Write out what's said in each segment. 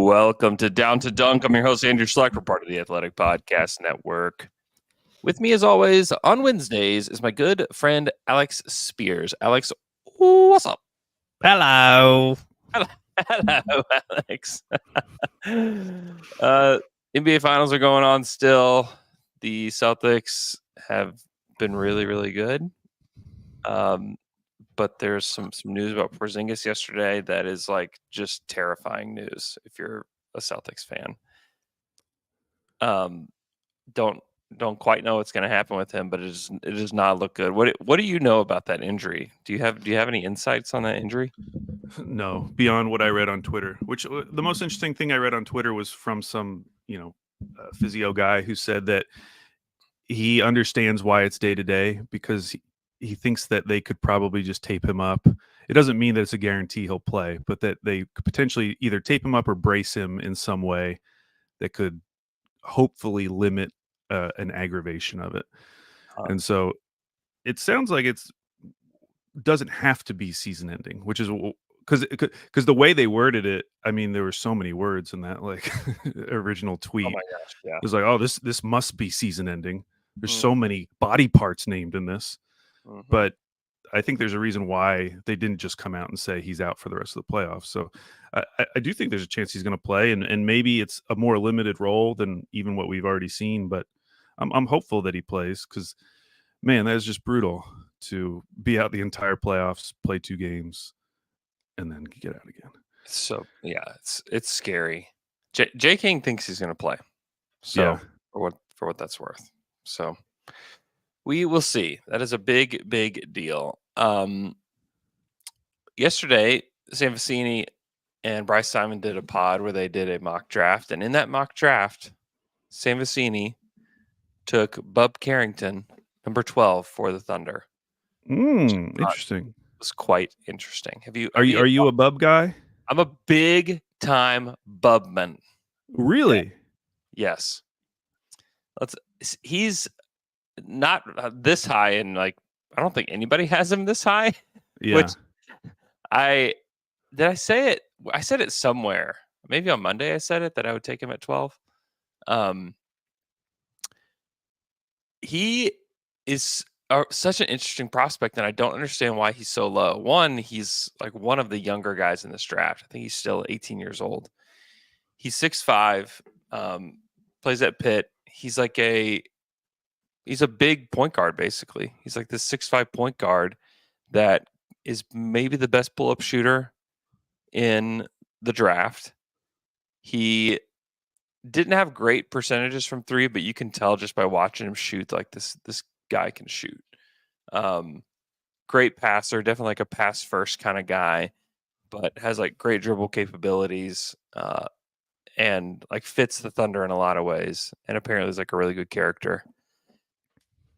Welcome to Down to Dunk. I'm your host, Andrew Schlecht. We're part of the Athletic Podcast Network. With me, as always, on Wednesdays is my good friend, Alex Speers. Alex, what's up? Hello. Hello, Alex. NBA Finals are going on still. The Celtics have been really, really good. But there's some news about Porzingis yesterday that is like just terrifying news if you're a Celtics fan. Don't quite know what's going to happen with him, but it does not look good. What do you know about that injury? Do you have any insights on that injury? No, beyond what I read on Twitter, which the most interesting thing I read on Twitter was from some, physio guy who said that he understands why it's day to day because he thinks that they could probably just tape him up. It doesn't mean that it's a guarantee he'll play, but that they could potentially either tape him up or brace him in some way that could hopefully limit an aggravation of it. And so it sounds like it's doesn't have to be season ending, which is because the way they worded it, I mean, there were so many words in that like original tweet. Oh my gosh, yeah. It was like, oh, this must be season ending. There's so many body parts named in this. But I think there's a reason why they didn't just come out and say he's out for the rest of the playoffs. So I do think there's a chance he's going to play, and maybe it's a more limited role than even what we've already seen. But I'm hopeful that he plays because, man, that is just brutal to be out the entire playoffs, play 2 games, and then get out again. So yeah, it's scary. Jay King thinks he's going to play. So Yeah. for what that's worth. So we will see. That is a big deal. Yesterday, Sam Vecini and Bryce Simon did a pod where they did a mock draft, and in that mock draft, Sam Vecini took Bub Carrington, number 12 for the Thunder. Interesting. It was quite interesting. Are you a Bub guy? I'm a big time Bubman. Really? Yeah. Yes. He's not this high, and like I don't think anybody has him this high. Yeah. Which I say it. I said it somewhere. Maybe on Monday I said it that I would take him at 12. He is such an interesting prospect, and I don't understand why he's so low. One, he's like one of the younger guys in this draft. I think he's still 18 years old. He's 6'5", plays at Pitt. He's a big point guard, basically. He's like this 6'5" point guard that is maybe the best pull-up shooter in the draft. He didn't have great percentages from 3, but you can tell just by watching him shoot, like this guy can shoot. Great passer, definitely like a pass first kind of guy, but has like great dribble capabilities, and like fits the Thunder in a lot of ways. And apparently is like a really good character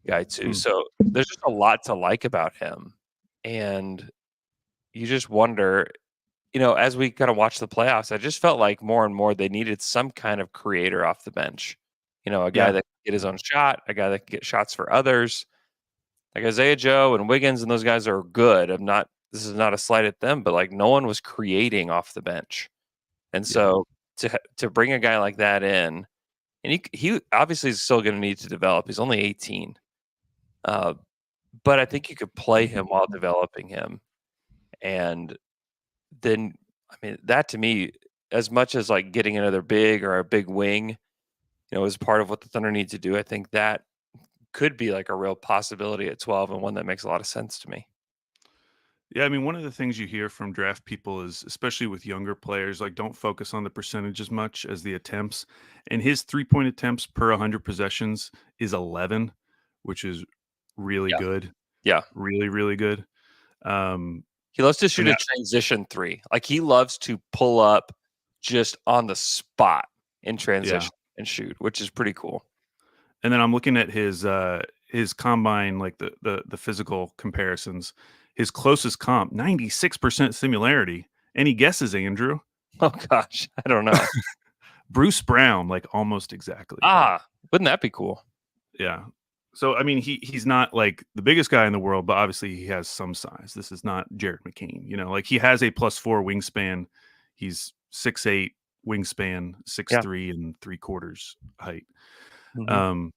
guy too. So there's just a lot to like about him. And you just wonder, as we kind of watch the playoffs, I just felt like more and more they needed some kind of creator off the bench. A guy that can get his own shot, a guy that can get shots for others. Like Isaiah Joe and Wiggins and those guys are good. This is not a slight at them, but like no one was creating off the bench. And so to bring a guy like that in, and he obviously is still going to need to develop. He's only 18. But I think you could play him while developing him. And then, I mean, that to me, as much as like getting another big or a big wing, is part of what the Thunder need to do. I think that could be like a real possibility at 12 and one that makes a lot of sense to me. Yeah, I mean, one of the things you hear from draft people is, especially with younger players, like don't focus on the percentage as much as the attempts. And his 3-point attempts per 100 possessions is 11, which is really good. Yeah. Really, really good. He loves to shoot a transition 3. Like he loves to pull up just on the spot in transition and shoot, which is pretty cool. And then I'm looking at his combine, like the physical comparisons. His closest comp, 96% similarity. Any guesses, Andrew? Oh gosh, I don't know. Bruce Brown, like almost exactly. Wouldn't that be cool? Yeah. So, I mean, he's not like the biggest guy in the world, but obviously he has some size. This is not Jared McCain, like he has a +4 wingspan. He's 6'8", wingspan, Yeah. 6'3" and 3/4 height. Hmm. Um,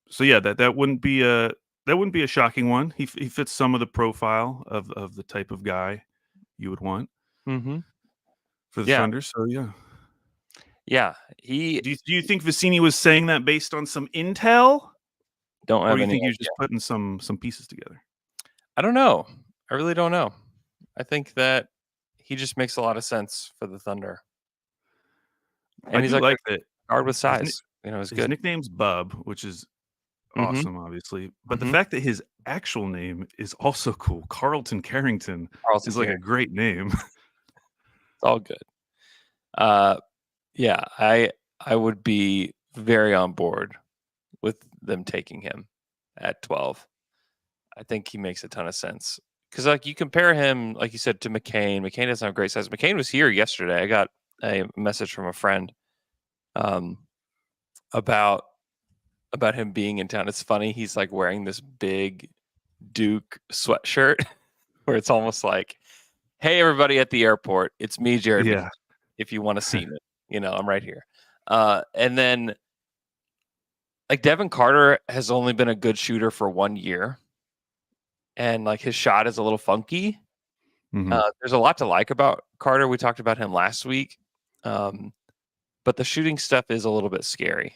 so yeah, that wouldn't be a shocking one. He fits some of the profile of the type of guy you would want Hmm. for the Yeah. Thunder. So yeah. Yeah. He Do you think Vicini was saying that based on some intel, don't or have do you any think he was idea. just putting some pieces together? I don't know. I really don't know. I think that he just makes a lot of sense for the Thunder, I and he's do like a like that guard with his nick size. Is his good. nickname's Bub, which is Hmm. awesome, obviously. But the Hmm. fact that his actual name is also cool, Carlton Carrington, Carlton is like Keary. a great name. It's all good. Uh, yeah, I would be very on board with them taking him at 12. I think he makes a ton of sense because, like, you compare him, like you said, to McCain. McCain doesn't have great size. McCain was here yesterday. I got a message from a friend um, about him being in town. It's funny. He's like wearing this big Duke sweatshirt where it's almost like, "Hey, everybody at the airport, it's me, Jared Yeah. McCain. If you want to see me, I'm right here." And then like Devin Carter has only been a good shooter for 1 year, and like his shot is a little funky. Mhm. There's a lot to like about Carter. We talked about him last week, um, but the shooting stuff is a little bit scary.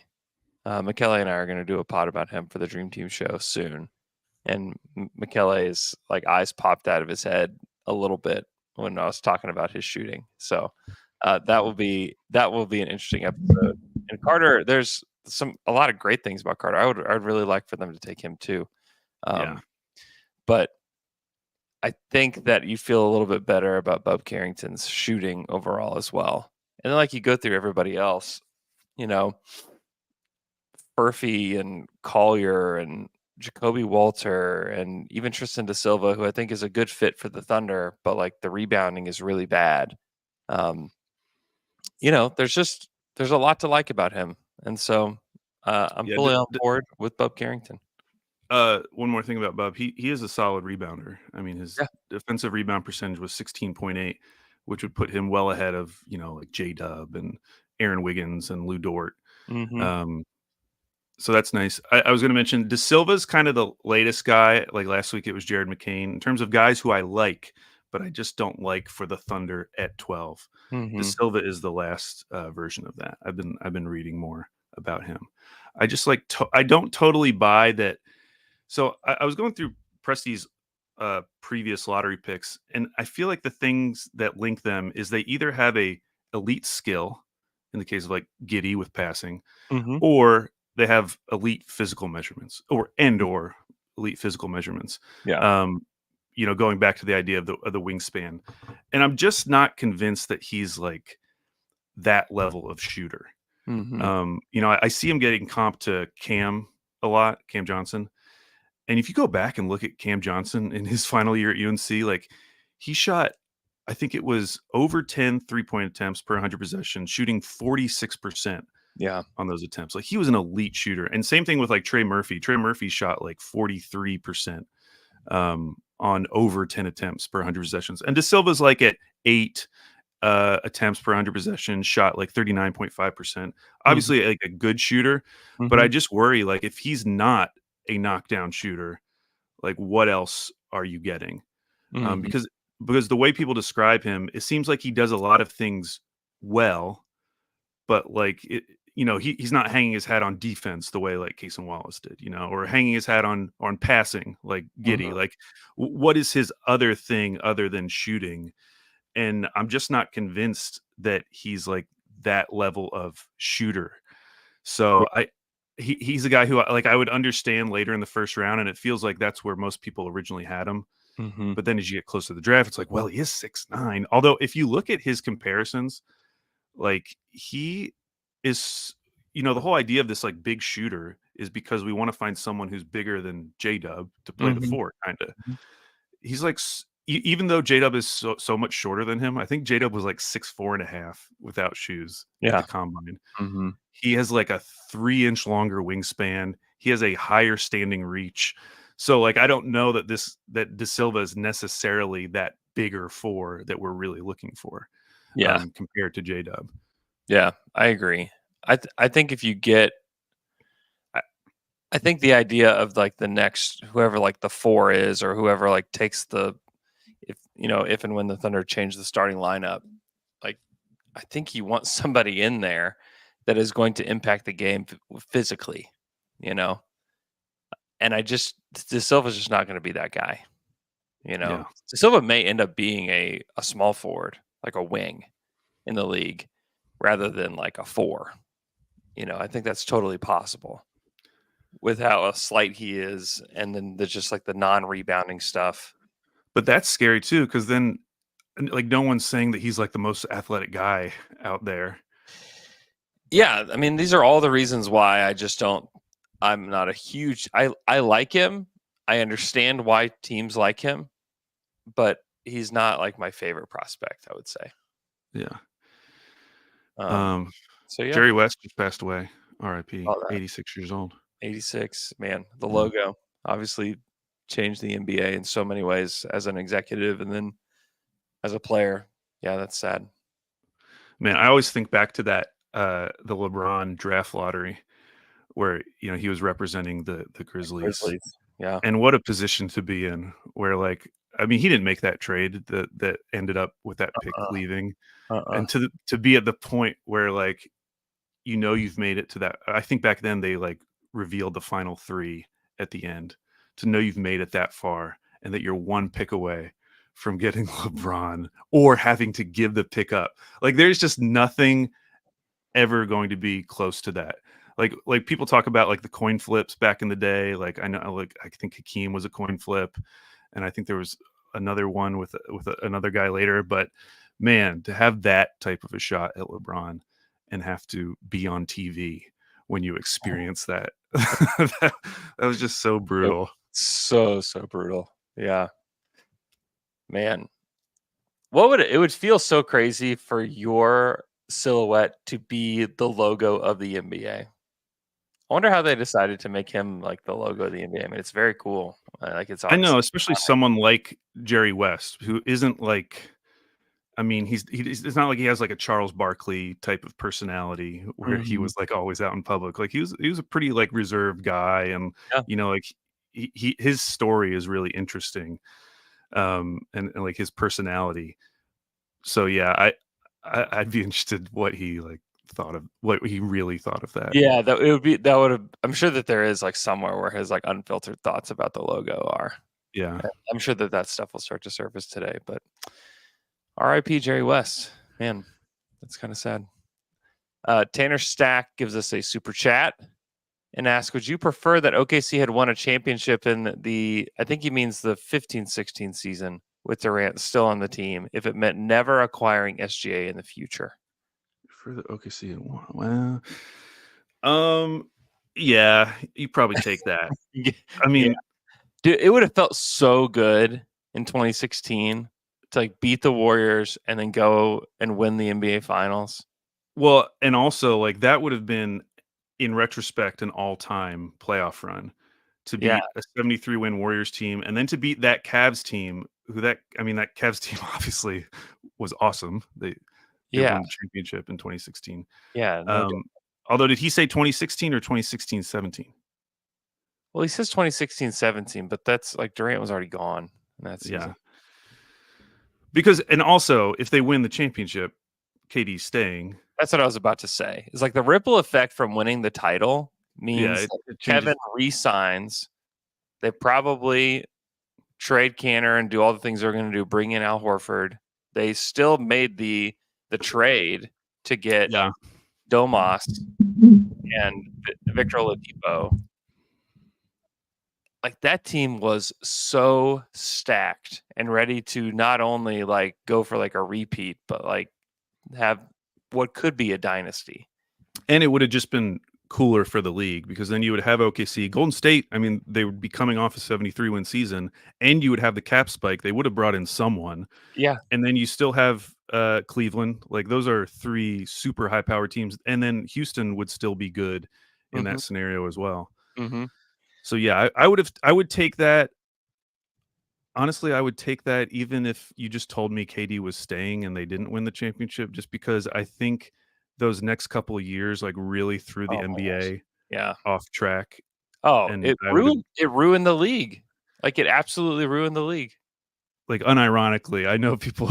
Michele and I are going to do a pod about him for the Dream Team show soon, and Michele's like eyes popped out of his head a little bit when I was talking about his shooting. So that will be an interesting episode. And Carter, there's a lot of great things about Carter. I'd really like for them to take him too. Yeah. But I think that you feel a little bit better about Bub Carrington's shooting overall as well. And then like you go through everybody else, you know, Furphy and Collier and Jacoby Walter and even Tristan Da Silva, who I think is a good fit for the Thunder, but like the rebounding is really bad. Um, there's a lot to like about him. And so I'm Yeah, fully on board with Bub Carrington. one more thing about Bub. He is a solid rebounder. I mean, his Yeah. defensive rebound percentage was 16.8, which would put him well ahead of, like J-Dub and Aaron Wiggins and Lou Dort. Hmm. Um, so that's nice. I was going to mention De Silva's kind of the latest guy. Like last week, it was Jared McCain. In terms of guys who I like, but I just don't like for the Thunder at 12. De Hmm. Silva is the last version of that. I've been reading more about him. I just I don't totally buy that. So I was going through Presti's previous lottery picks, and I feel like the things that link them is they either have a elite skill, in the case of like Giddy with passing, Hmm. or they have elite physical measurements, or elite physical measurements. Yeah. Um, going back to the idea of the wingspan, and I'm just not convinced that he's like that level of shooter. Hmm. I see him getting comp to Cam a lot, Cam Johnson. And if you go back and look at Cam Johnson in his final year at UNC, like he shot, I think it was over 10 3-point attempts per 100 possessions, shooting 46% Yeah. on those attempts. Like he was an elite shooter. And same thing with like Trey Murphy. Trey Murphy shot like 43% on over 10 attempts per 100 possessions. And De Silva's like at 8 attempts per 100 possessions, shot like 39.5%. Hmm. Obviously, like a good shooter, but I Hmm. just worry like if he's not a knockdown shooter, like what else are you getting? Hmm. Because the way people describe him, it seems like he does a lot of things well, but like he's not hanging his hat on defense the way like Cason Wallace did, or hanging his hat on passing like Giddy. Hmm. Like, what is his other thing other than shooting? And I'm just not convinced that he's like that level of shooter. So Yeah. he's a guy who like I would understand later in the first round, and it feels like that's where most people originally had him. Hmm. But then as you get close to the draft, it's like, well, he is 6'9". Although if you look at his comparisons, like he is, the whole idea of this like big shooter is because we want to find someone who's bigger than J Dub to play the Hmm. four, kind of. He's like even though J Dub is so much shorter than him, I think J Dub was like 6'4.5" without shoes at the Yeah. combine. Hmm. He has like a 3-inch longer wingspan. He has a higher standing reach. So like I don't know that De Silva is necessarily that bigger four that we're really looking for Yeah. compared to J Dub. Yeah, I agree. I think if you get, I, I think the idea of like the next whoever like the 4 is, or whoever like takes the, if and when the Thunder change the starting lineup, like I think you want somebody in there that is going to impact the game physically, you know. And De Silva's just not going to be that guy, you know. Yeah. De Silva may end up being a small forward, like a wing in the league, rather than like a 4. I think that's totally possible with how slight he is, and then there's just like the non-rebounding stuff. But that's scary too, because then like no one's saying that he's like the most athletic guy out there. Yeah, I mean, these are all the reasons why I just don't. I'm not a huge. I like him. I understand why teams like him, but he's not like my favorite prospect, I would say. Yeah. Um, Um, so yeah, Jerry West just passed away. R.I.P. all that 86 years old. 86, man. The Yeah. logo obviously changed the NBA in so many ways as an executive, and then as a player. Yeah, that's sad. Man, I always think back to that the LeBron draft lottery where he was representing the Grizzlies. Grizzlies. Yeah. And what a position to be in where like I mean he didn't make that trade that ended up with that pick Uh. leaving. Uh. And to be at the point where like you've made it to that. I think back then they like revealed the final 3 at the end. To know you've made it that far and that you're one pick away from getting LeBron or having to give the pick up. Like there's just nothing ever going to be close to that. Like people talk about like the coin flips back in the day. Like I know like I think Hakeem was a coin flip, and I think there was another one with another guy later. But man, to have that type of a shot at LeBron and have to be on TV when you experience that, that, that was just so It brutal. so brutal. Yeah. Man. It would feel so crazy for your silhouette to be the logo of the NBA. I wonder how they decided to make him like the logo of the NBA. I mean, it's very cool. Like it's I know, obviously especially iconic. someone like Jerry West, who isn't like I mean, it's not like he has like a Charles Barkley type of personality where he Mhm. was like always out in public. Like he was a pretty like reserved guy, and Yeah. like his story is really interesting, and like his personality. So yeah, I'd be interested what he like thought of what he really thought of that. Yeah, that would have. I'm sure that there is like somewhere where his like unfiltered thoughts about the logo are. Yeah, I'm sure that stuff will start to surface today, but R.I.P. Jerry West. Man, that's kind of sad. Tanner Stack gives us a super chat and asks, would you prefer that OKC had won a championship in I think he means the 15-16 season with Durant still on the team, if it meant never acquiring SGA in the future? for the OKC and one. Well, yeah, you probably take that. I Yeah. mean, Dude, it would have felt so good in 2016 to like beat the Warriors and then go and win the NBA finals. well, and also like that would have been in retrospect an all-time playoff run to Yeah. beat a 73 win Warriors team and then to beat that Cavs team that Cavs team obviously was awesome. They Yeah. won the championship in 2016. Yeah. No doubt. Um, although did he say 2016 or 2016-17? Well, he says 2016-17, but that's like Durant was already gone in that season. Yeah. Because and also if they win the championship, KD's staying. That's what I was about to say. It's like the ripple effect from winning the title Yeah, means that it Kevin changes. re-signs. They probably trade Canner and do all the things they're going to do. Bring in Al Horford. They still made the trade to get Yeah. Domas and Victor Oladipo. Like that team was so stacked and ready to not only like go for like a repeat, but like have what could be a dynasty. And it would have just been cooler for the league because then you would have OKC, Golden State. I mean, they would be coming off a 73 win season, and you would have the cap spike. They would have brought in someone, Yeah. and then you still have Cleveland. Like those are 3 super high power teams, and then Houston would still be good in Mm-hmm. that scenario as well. Mm-hmm. So yeah, I would take that. Honestly, I would take that even if you just told me KD was staying and they didn't win the championship, just because I think those next couple of years like really threw the Oh my gosh. NBA Yeah. off track, Oh, and it I would have ruined the league. Like, it absolutely ruined the league. like unironically, I know people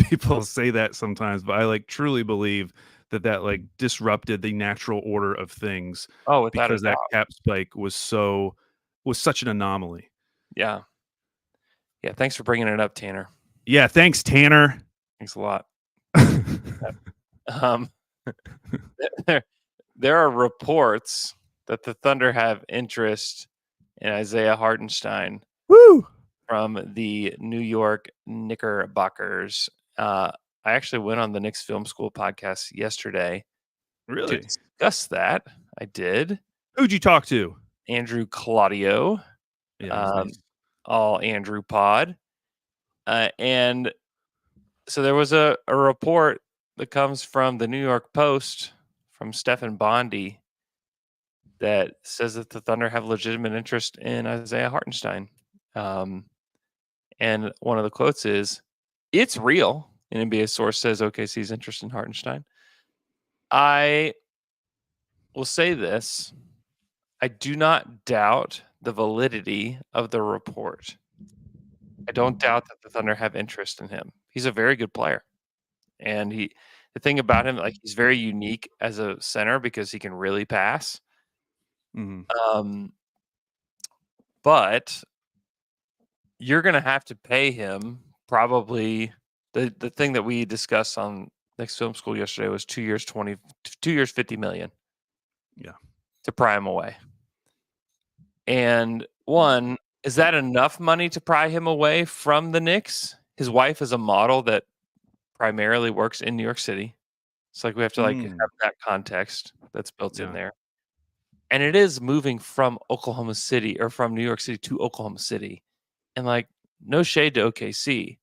people say that sometimes, but I like truly believe that that like disrupted the natural order of things Oh, without a because that doubt. cap spike was such an anomaly. Yeah. Yeah, thanks for bringing it up, Tanner. Yeah, thanks, Tanner. Thanks a lot. Um, there there are reports that the Thunder have interest in Isaiah Hartenstein Woo! from the New York Knickerbockers. I actually went on the Knicks Film School podcast yesterday to Really? discuss that. I did. Who'd you talk to? Andrew Claudio, Yeah, he's um, nice. all Andrew Pod. And so there was a report that comes from the New York Post from Stephen Bondi that says that the Thunder have legitimate interest in Isaiah Hartenstein. And one of the quotes is, "It's real." An NBA source says OKC's interest in Hartenstein. I will say this. I do not doubt the validity of the report. I don't doubt that the Thunder have interest in him. He's a very good player. And the thing about him, like, he's very unique as a center because he can really pass. Mhm. Um, but you're gonna have to pay him probably the thing that we discussed on Next Film School yesterday was 2 years 2 years 50 million Yeah. to pry him away. And one, is that enough money to pry him away from the Knicks? His wife is a model that primarily works in New York City. It's like we have to like Mm. have that context that's built in Yeah. there. And it is moving from Oklahoma City or from New York City to Oklahoma City. And like no shade to OKC,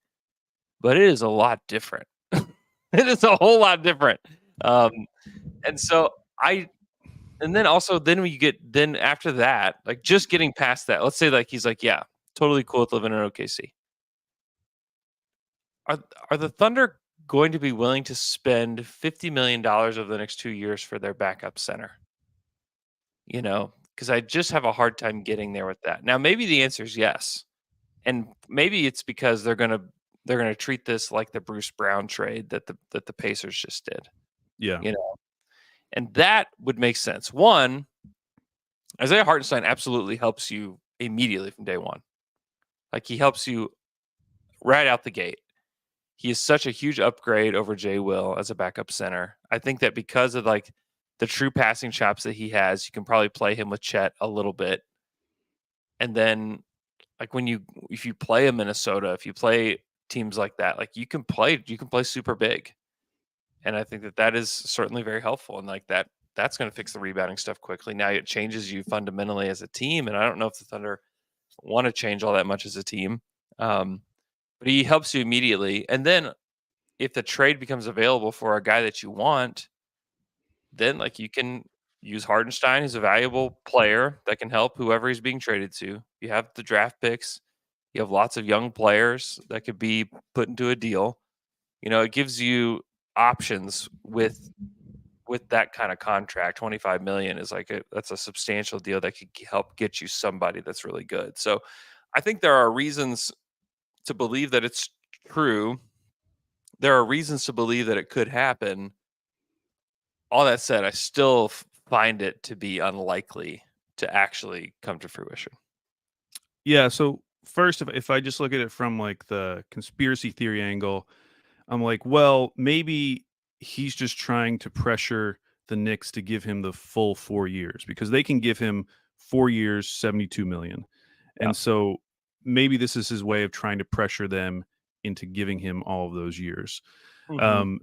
but it is a lot different. It is a whole lot different. Um, and so I and then also then when you get then after that, like just getting past that, let's say like he's like, yeah, totally cool with living in OKC. Are are the Thunder going to be willing to spend $50 million over the next 2 years for their backup center? You know, because I just have a hard time getting there with that. Now, maybe the answer is yes, and maybe it's because they're gonna treat this like the Bruce Brown trade that the Pacers just did. Yeah. You know, and that would make sense. One, Isaiah Hartenstein absolutely helps you immediately from day one. Like he helps you right out the gate. He is such a huge upgrade over Jay Will as a backup center. I think that because of like the true passing chops that he has, you can probably play him with Chet a little bit. And then like if you play a Minnesota, if you play teams like that, like you can play super big. And I think that that is certainly very helpful and like that's going to fix the rebounding stuff quickly. Now it changes you fundamentally as a team and I don't know if the Thunder want to change all that much as a team. Um, but he helps you immediately. And then if the trade becomes available for a guy that you want, then like you can use Hardenstein, who's a valuable player that can help whoever he's being traded to. You have the draft picks. You have lots of young players that could be put into a deal. You know, it gives you options with that kind of contract. 25 million is like that's a substantial deal that could help get you somebody that's really good. So I think there are reasons to believe that it's true. There are reasons to believe that it could happen. All that said, I still find it to be unlikely to actually come to fruition. Yeah, so first if I just look at it from like the conspiracy theory angle, I'm like, well, maybe he's just trying to pressure the Knicks to give him the full 4 years because they can give him 4 years, 72 million. Yeah. And so maybe this is his way of trying to pressure them into giving him all of those years. Mhm. Um,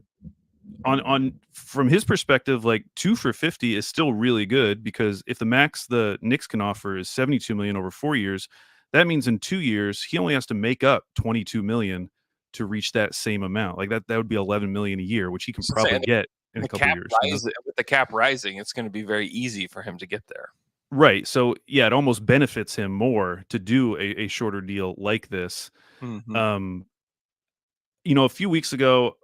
on from his perspective, like 2 for 50 is still really good because if the max the Knicks can offer is 72 million over 4 years, that means in 2 years he only has to make up 22 million to reach that same amount. Like that would be 11 million a year, which he can probably Saying get in a the couple cap years, you know? rising with the cap rising, it's going to be very easy for him to get there. Right. So yeah, it almost benefits him more to do a shorter deal like this. Mhm. Um, you know, a few weeks ago,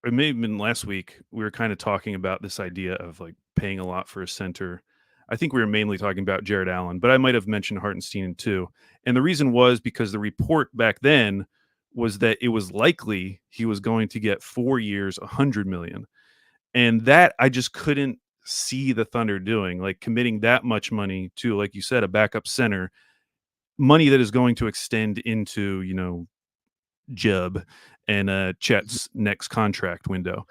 it may have been last week, we were kind of talking about this idea of like paying a lot for a center. I think we were mainly talking about Jared Allen, but I might have mentioned Hartenstein too. And the reason was because the report back then was that it was likely he was going to get 4 years, 100 million. And that I just couldn't see the Thunder doing, like committing that much money to, like you said, a backup center, money that is going to extend into, Jub and Mhm. Chet's next contract window.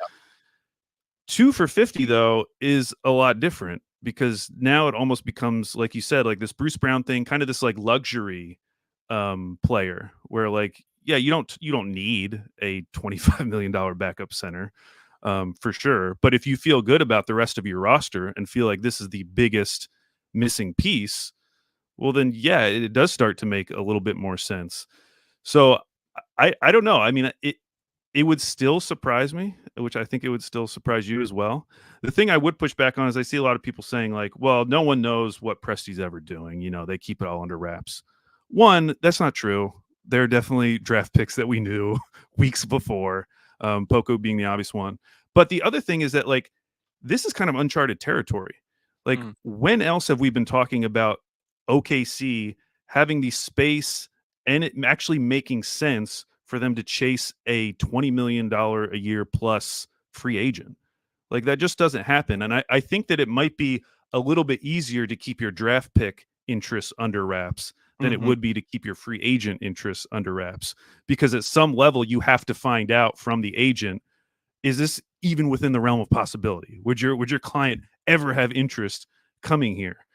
2 for 50 though is a lot different because now it almost becomes like you said, like this Bruce Brown thing, kind of this like luxury player where like, yeah, you don't need a $25 million backup center for sure. But if you feel good about the rest of your roster and feel like this is the biggest missing piece, well then yeah, it does start to make a little bit more sense. So I don't know. I mean, it would still surprise me, which I think it would still surprise you as well. The thing I would push back on is I see a lot of people saying like, "Well, no one knows what Presti's ever doing. They keep it all under wraps." One, that's not true. There are definitely draft picks that we knew weeks before, Poco being the obvious one. But the other thing is that like this is kind of uncharted territory. Like Mm. when else have we been talking about OKC having the space and it actually making sense for them to chase a $20 million a year plus free agent? Like that just doesn't happen. And I think that it might be a little bit easier to keep your draft pick interests under wraps than it Mhm. would be to keep your free agent interests under wraps. Because at some level, you have to find out from the agent, is this even within the realm of possibility? Would your client ever have interest coming here?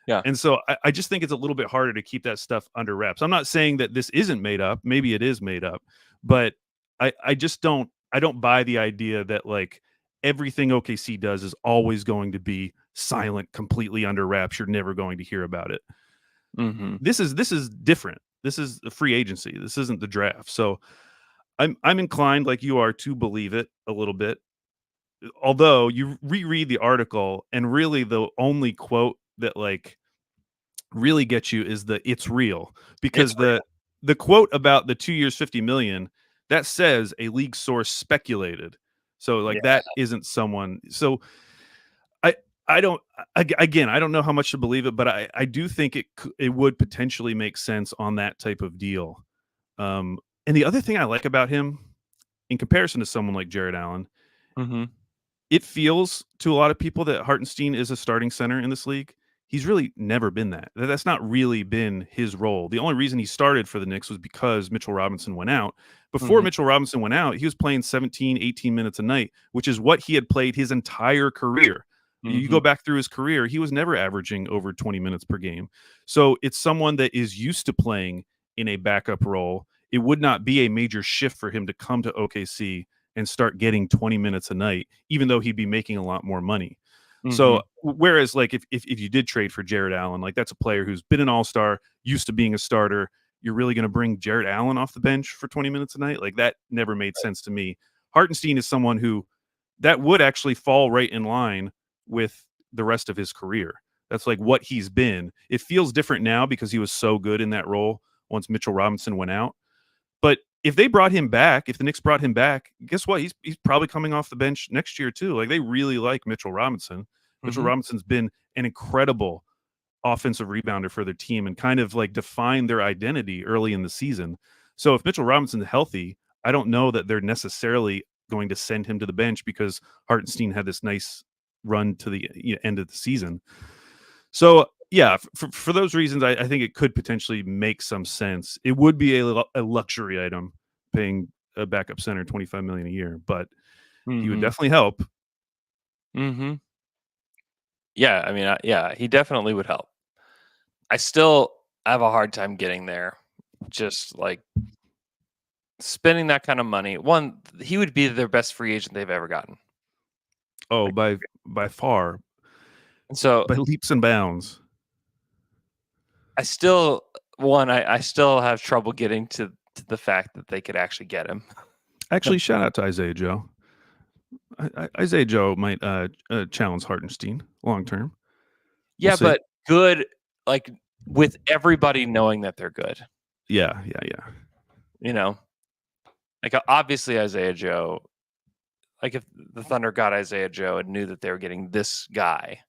Yeah. And so I just think it's a little bit harder to keep that stuff under wraps. I'm not saying that this isn't made up. Maybe it is made up, but I just don't buy the idea that like everything OKC does is always going to be silent, completely under wraps. You're never going to hear about it. Mhm. This is different. This is a free agency. This isn't the draft. So I'm inclined, like you are, to believe it a little bit. Although you reread the article and really the only quote that like really gets you is the "it's real," It's because the real. the quote about the 2 years 50 million, that says a league source speculated. So Yeah. like that isn't someone. So I I don't again, I don't know how much to believe it, but I do think it would potentially make sense on that type of deal. And the other thing I like about him in comparison to someone like Jared Allen, Mhm. it feels to a lot of people that Hartenstein is a starting center in this league. He's really never been that. That's not really been his role. The only reason he started for the Knicks was because Mitchell Robinson went out. Before Mhm. Mitchell Robinson went out, he was playing 17, 18 minutes a night, which is what he had played his entire career. You go Mhm. back through his career, he was never averaging over 20 minutes per game. So it's someone that is used to playing in a backup role. It would not be a major shift for him to come to OKC and start getting 20 minutes a night, even though he'd be making a lot more money. So Mhm. whereas like if you did trade for Jared Allen, like that's a player who's been an all-star, used to being a starter, you're really going to bring Jared Allen off the bench for 20 minutes a night? Like that never made sense to me. Hartenstein is someone who that would actually fall right in line with the rest of his career. That's like what he's been. It feels different now because he was so good in that role once Mitchell Robinson went out. But if they brought him back, if the Knicks brought him back, guess what? He's probably coming off the bench next year too. Like they really like Mitchell Robinson. Mitchell Mhm. Robinson's been an incredible offensive rebounder for their team and kind of like defined their identity early in the season. So if Mitchell Robinson's healthy, I don't know that they're necessarily going to send him to the bench because Hartenstein had this nice run to the end of the season. So yeah, for those reasons, I think it could potentially make some sense. It would be a luxury item, paying a backup center 25 million a year, but he would Mhm. definitely help. Mhm. Yeah, I mean, yeah, he definitely would help. I still have a hard time getting there. Just like spending that kind of money. One, he would be their best free agent they've ever gotten. Oh, Like, by far, and so by leaps and bounds. I still I still have trouble getting to the fact that they could actually get him. Actually, shout out to Isaiah Joe. Isaiah Joe might challenge Hartenstein long term. We'll Yeah, see. but good, like with everybody knowing that they're good. Yeah. You know, like obviously Isaiah Joe, like if the Thunder got Isaiah Joe and knew that they were getting this guy,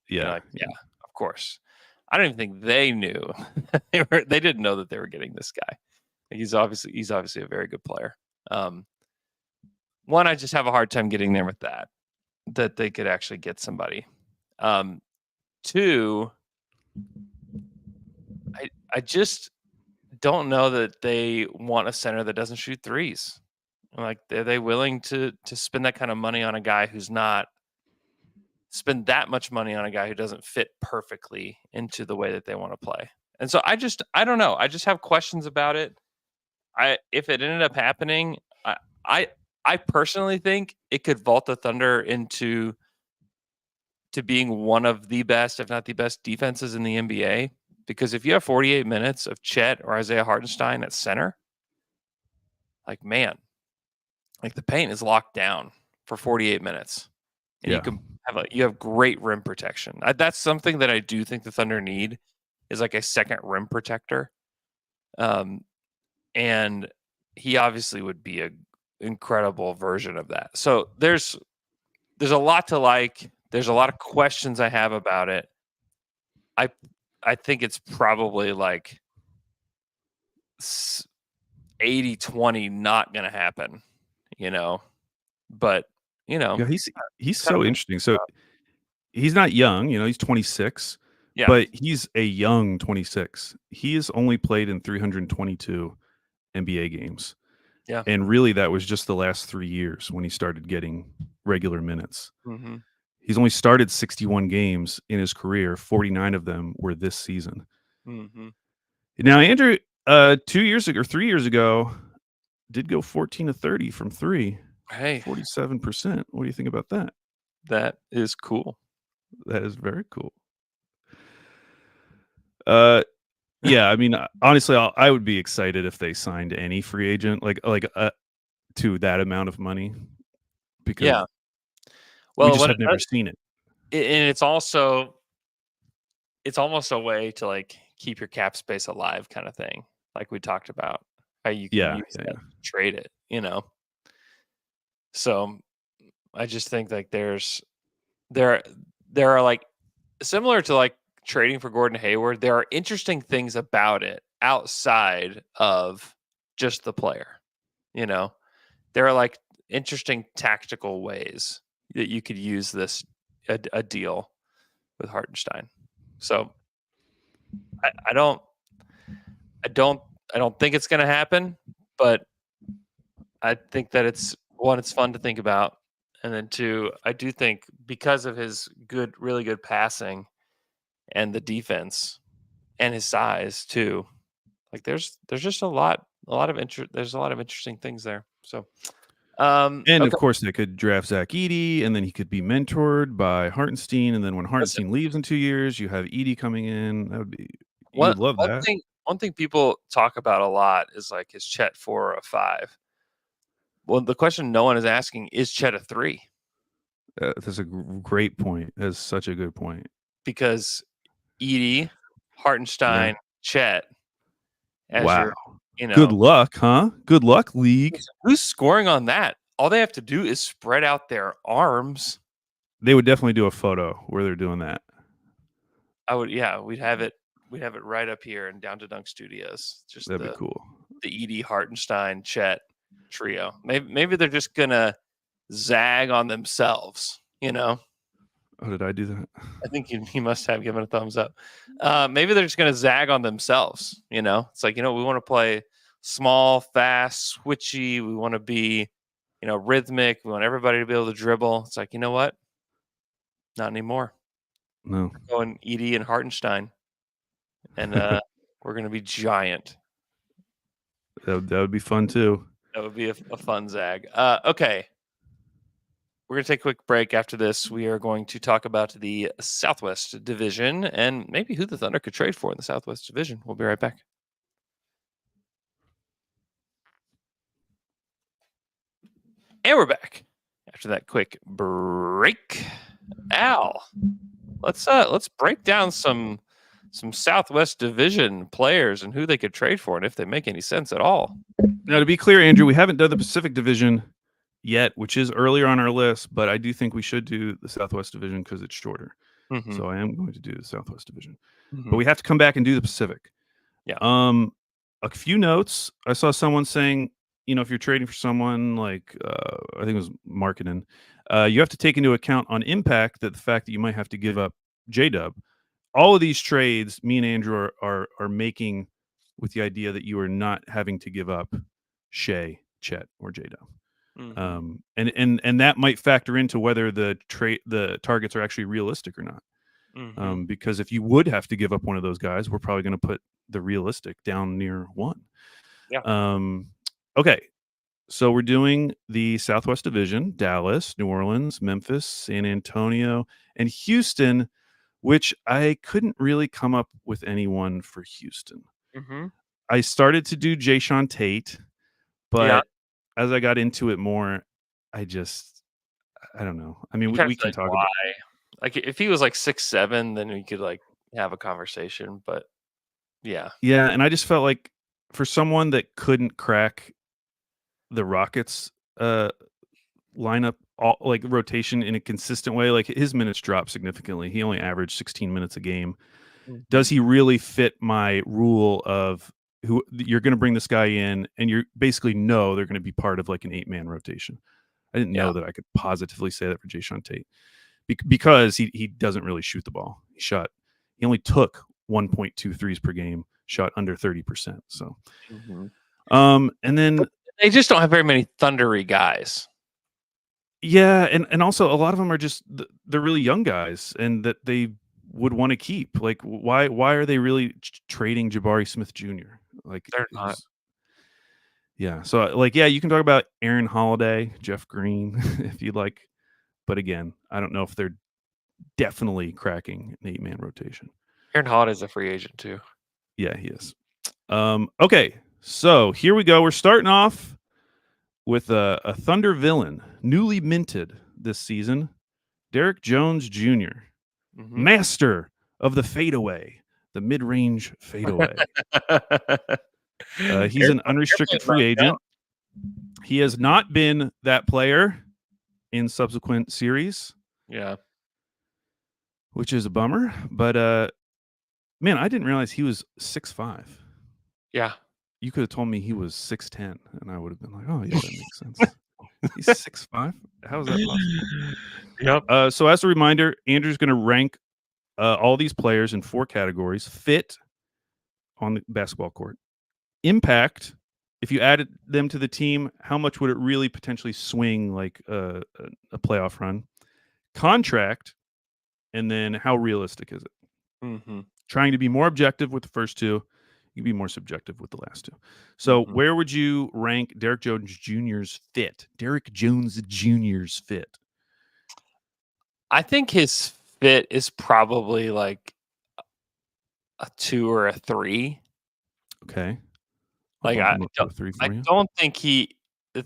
Yeah. like, yeah, of course. I don't even think they knew. They didn't know that they were getting this guy. He's obviously a very good player. One, I just have a hard time getting there with that they could actually get somebody. Two, I just don't know that they want a center that doesn't shoot threes. Like, are they willing to spend that kind of money on a guy who's not spend that much money on a guy who doesn't fit perfectly into the way that they want to play? And so I don't know. I just have questions about it. If it ended up happening, I I personally think it could vault the Thunder into to being one of the best, if not the best, defenses in the NBA. Because if you have 48 minutes of Chet or Isaiah Hartenstein at center, like, man, like the paint is locked down for 48 minutes, and Yeah. you have great rim protection. That's something that I do think the Thunder need is like a second rim protector. And he obviously would be a incredible version of that. So there's a lot to like. There's a lot of questions I have about it. I think it's probably like 80-20 not going to happen, but Yeah, he's so interesting. So he's not young, he's 26, yeah, but he's a young 26. He has only played in 322 NBA games. yeah. And really that was just the last 3 years when he started getting regular minutes. Mm-hmm. He's only started 61 games in his career. 49 of them were this season. Mm-hmm. Now, Andrew, 2 years ago or 3 years ago, did go 14 to 30 from three. Hey, 47%. What do you think about that? that is cool. That is very cool. Yeah, I mean, honestly, I would be excited if they signed any free agent to that amount of money, because Yeah. we Well, just have never seen it. And it's also almost a way to like keep your cap space alive, kind of thing. Like we talked about, how you can use that to trade it, So I just think like there are like similar to like trading for Gordon Hayward. There are interesting things about it outside of just the player. There are like interesting tactical ways that you could use this a deal with Hartenstein. So I don't think it's going to happen, but I think that it's fun to think about, and then two, I do think because of his really good passing and the defense and his size too, like there's just a lot of interest. There's a lot of interesting things there. So, And okay. of course, they could draft Zach Edey, and then he could be mentored by Hartenstein. And then when Hartenstein leaves in 2 years, you have Edey coming in. That would be, you would love that. One thing people talk about a lot is like, is Chet 4 or a 5? Well, the question no one is asking is Chet a 3? That's a great point. That's such a good point. Because Edey, Hartenstein, Chet. Wow. Good luck, huh? Good luck, league. Who's scoring on that? All they have to do is spread out their arms. They would definitely do a photo where they're doing that. We'd have it right up here in Down to Dunk Studios. Just that'd be cool. The Edey, Hartenstein, Chet trio. Maybe they're just gonna zag on themselves, Oh, did I do that? I think he must have given a thumbs up. Maybe they're just going to zag on themselves. It's like, we want to play small, fast, switchy. We want to be, rhythmic. We want everybody to be able to dribble. It's like, you know what? Not anymore. No. We're going Edey and Hartenstein, and we're going to be giant. That would be fun too. That would be a fun zag. Okay. We're going to take a quick break. After this, we are going to talk about the Southwest Division and maybe who the Thunder could trade for in the Southwest Division. We'll be right back. And we're back after that quick break. Al, let's break down some Southwest Division players and who they could trade for and if they make any sense at all. Now, to be clear, Andrew, we haven't done the Pacific Division yet, which is earlier on our list, but I do think we should do the Southwest Division because it's shorter. Mm-hmm. So I am going to do the Southwest Division. Mm-hmm. But we have to come back and do the Pacific. Yeah. A few notes. I saw someone saying, if you're trading for someone like, I think it was marketing, you have to take into account on impact that the fact that you might have to give up J-Dub. All of these trades, me and Andrew are making with the idea that you are not having to give up Shea, Chet, or J-Dub. Mm-hmm. And that might factor into whether the targets are actually realistic or not. Mm-hmm. Because if you would have to give up one of those guys, we're probably going to put the realistic down near 1. Yeah. Okay, so we're doing the Southwest Division: Dallas, New Orleans, Memphis, San Antonio, and Houston, which I couldn't really come up with anyone for Houston. Mm-hmm. I started to do Jayshawn Tate, Yeah. but as I got into it more, I don't know. I mean, You kind of we feel can like talk why? about. Like if he was like 6'7", then we could like have a conversation. But yeah. Yeah, and I just felt like for someone that couldn't crack the Rockets lineup like rotation in a consistent way, like his minutes dropped significantly. He only averaged 16 minutes a game. Mm-hmm. Does he really fit my rule of who you're going to bring this guy in and you're basically know they're going to be part of like an 8-man rotation? I didn't Yeah. know that I could positively say that for Jayshawn Tate because he doesn't really shoot the ball. He only took 1.2 threes per game, shot under 30%. So, Mm-hmm. and then But they just don't have very many thundery guys. yeah, and also a lot of them are just they're really young guys and that they would want to keep. Like why are they really trading Jabari Smith Jr.? Like They're not. yeah. So like yeah, you can talk about Aaron Holiday, Jeff Green if you'd like, but again, I don't know if they're definitely cracking an 8-man rotation. Aaron Holiday's a free agent too. Yeah, he is. Okay, so here we go. We're starting off with a Thunder villain, newly minted this season, Derek Jones Jr., Mm-hmm. master of the fadeaway, the mid-range fadeaway. He's an unrestricted free agent. He has not been that player in subsequent series. Yeah. Which is a bummer. But man, I didn't realize he was 6'5". Yeah. You could have told me he was 6'10", and I would have been like, oh yeah, that makes sense. He's 6'5". How is that possible? Yep. So as a reminder, Andrew's going to rank all these players in 4 categories: fit on the basketball court, impact. If you added them to the team, how much would it really potentially swing like a playoff run? Contract, and then how realistic is it? Mm-hmm. Trying to be more objective with the first 2, you can be more subjective with the last 2. So Mm-hmm. where would you rank Derek Jones Jr.'s fit? Derek Jones Jr.'s fit. I think his fit is probably like a 2 or a 3. Okay. I'll Like bump him up to a 3 I for you. don't think the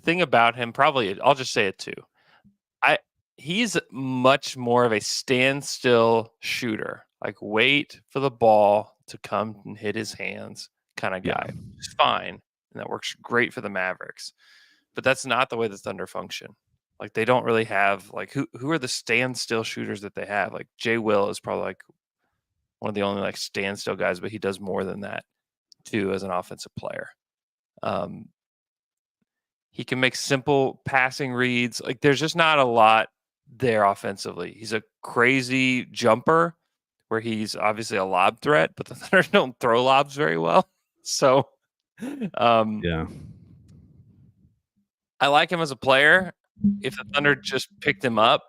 thing about him probably I'll just say it 2. He's much more of a standstill shooter. Like wait for the ball to come and hit his hands kind of Yeah. guy. It's fine. And that works great for the Mavericks. But that's not the way the Thunder function. Like they don't really have like who are the standstill shooters that they have? Like Jay Will is probably like one of the only like standstill guys, but he does more than that too as an offensive player. He can make simple passing reads. Like there's just not a lot there offensively. He's a crazy jumper where he's obviously a lob threat, but the Thunder don't throw lobs very well. So Yeah. I like him as a player. If the Thunder just picked him up,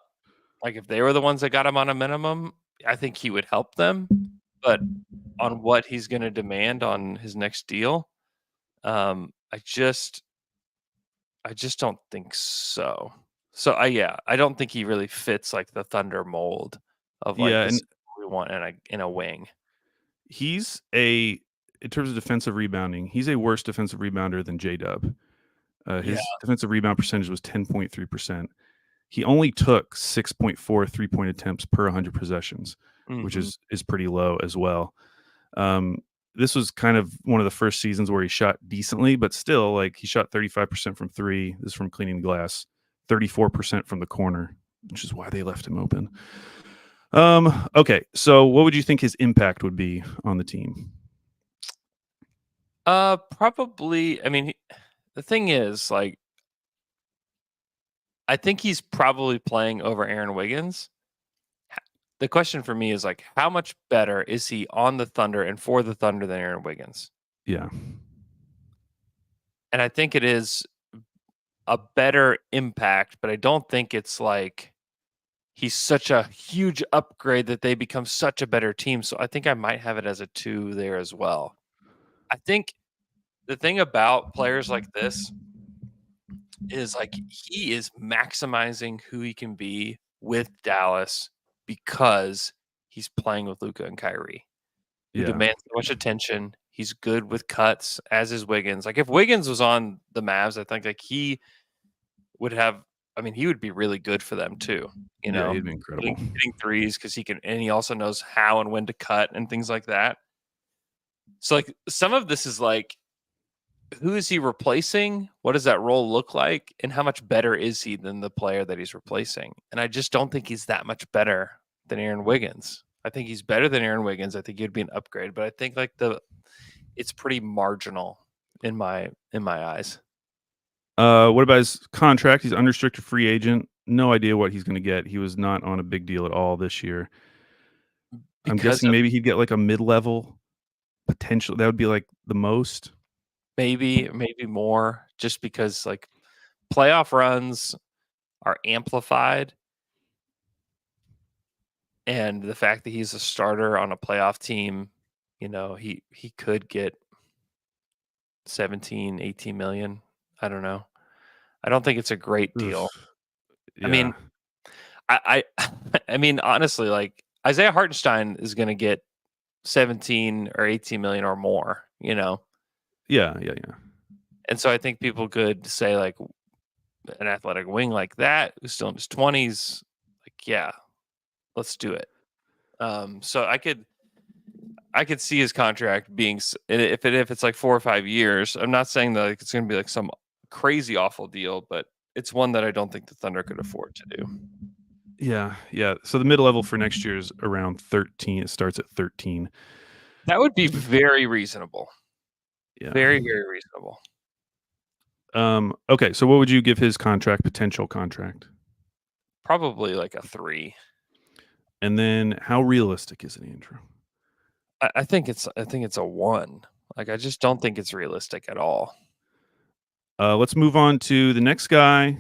like if they were the ones that got him on a minimum, I think he would help them. But on what he's going to demand on his next deal, I just don't think so. So I don't think he really fits like the Thunder mold of like Yeah, this and we want in a wing. he's in terms of defensive rebounding, he's a worse defensive rebounder than J-Dub. Yeah. His defensive rebound percentage was 10.3%. He only took 6.4 3-point attempts per 100 possessions, which Mm-hmm. is pretty low as well. This was kind of one of the first seasons where he shot decently, but still, like he shot 35% from 3. This is from cleaning the glass, 34% from the corner, which is why they left him open. Okay, so what would you think his impact would be on the team? Probably. I mean, the thing is, like, I think he's probably playing over Aaron Wiggins. The question for me is like, how much better is he on the Thunder and for the Thunder than Aaron Wiggins? Yeah. And I think it is a better impact, but I don't think it's like he's such a huge upgrade that they become such a better team. So I think I might have it as a 2 there as well. I think the thing about players like this is like he is maximizing who he can be with Dallas because he's playing with Luka and Kyrie, who Yeah. demand so much attention. He's good with cuts, as is Wiggins. Like if Wiggins was on the Mavs, I think like he would have. I mean, he would be really good for them too. You Yeah, know, he'd be incredible. hitting threes because he can, and he also knows how and when to cut and things like that. So like some of this is like, who is he replacing? What does that role look like? And how much better is he than the player that he's replacing? And I just don't think he's that much better than Aaron Wiggins. I think he's better than Aaron Wiggins. I think he'd be an upgrade, but I think like it's pretty marginal in my eyes. What about his contract? He's unrestricted free agent. No idea what he's going to get. He was not on a big deal at all this year. I'm Because guessing of maybe he'd get like a mid-level potential. That would be like the most. maybe more, just because like playoff runs are amplified, and the fact that he's a starter on a playoff team, you know, he could get 17, 18 million. I don't know. I don't think it's a great deal. Oof. I Yeah. mean, I mean, honestly, like Isaiah Hartenstein is going to get 17 or 18 million or more, you know? Yeah. And so I think people could say like an athletic wing like that, who's still in his 20s, like, yeah, let's do it. So I could see his contract being, if it's like 4 or 5 years. I'm not saying that it's going to be like some crazy awful deal, but it's one that I don't think the Thunder could afford to do. Yeah. So the mid-level for next year is around 13. It starts at 13. That would be very reasonable. Yeah. Very, very reasonable. Okay, so what would you give his potential contract? Probably like a 3. And then how realistic is it, Andrew? I think it's a 1. Like I just don't think it's realistic at all. Let's move on to the next guy.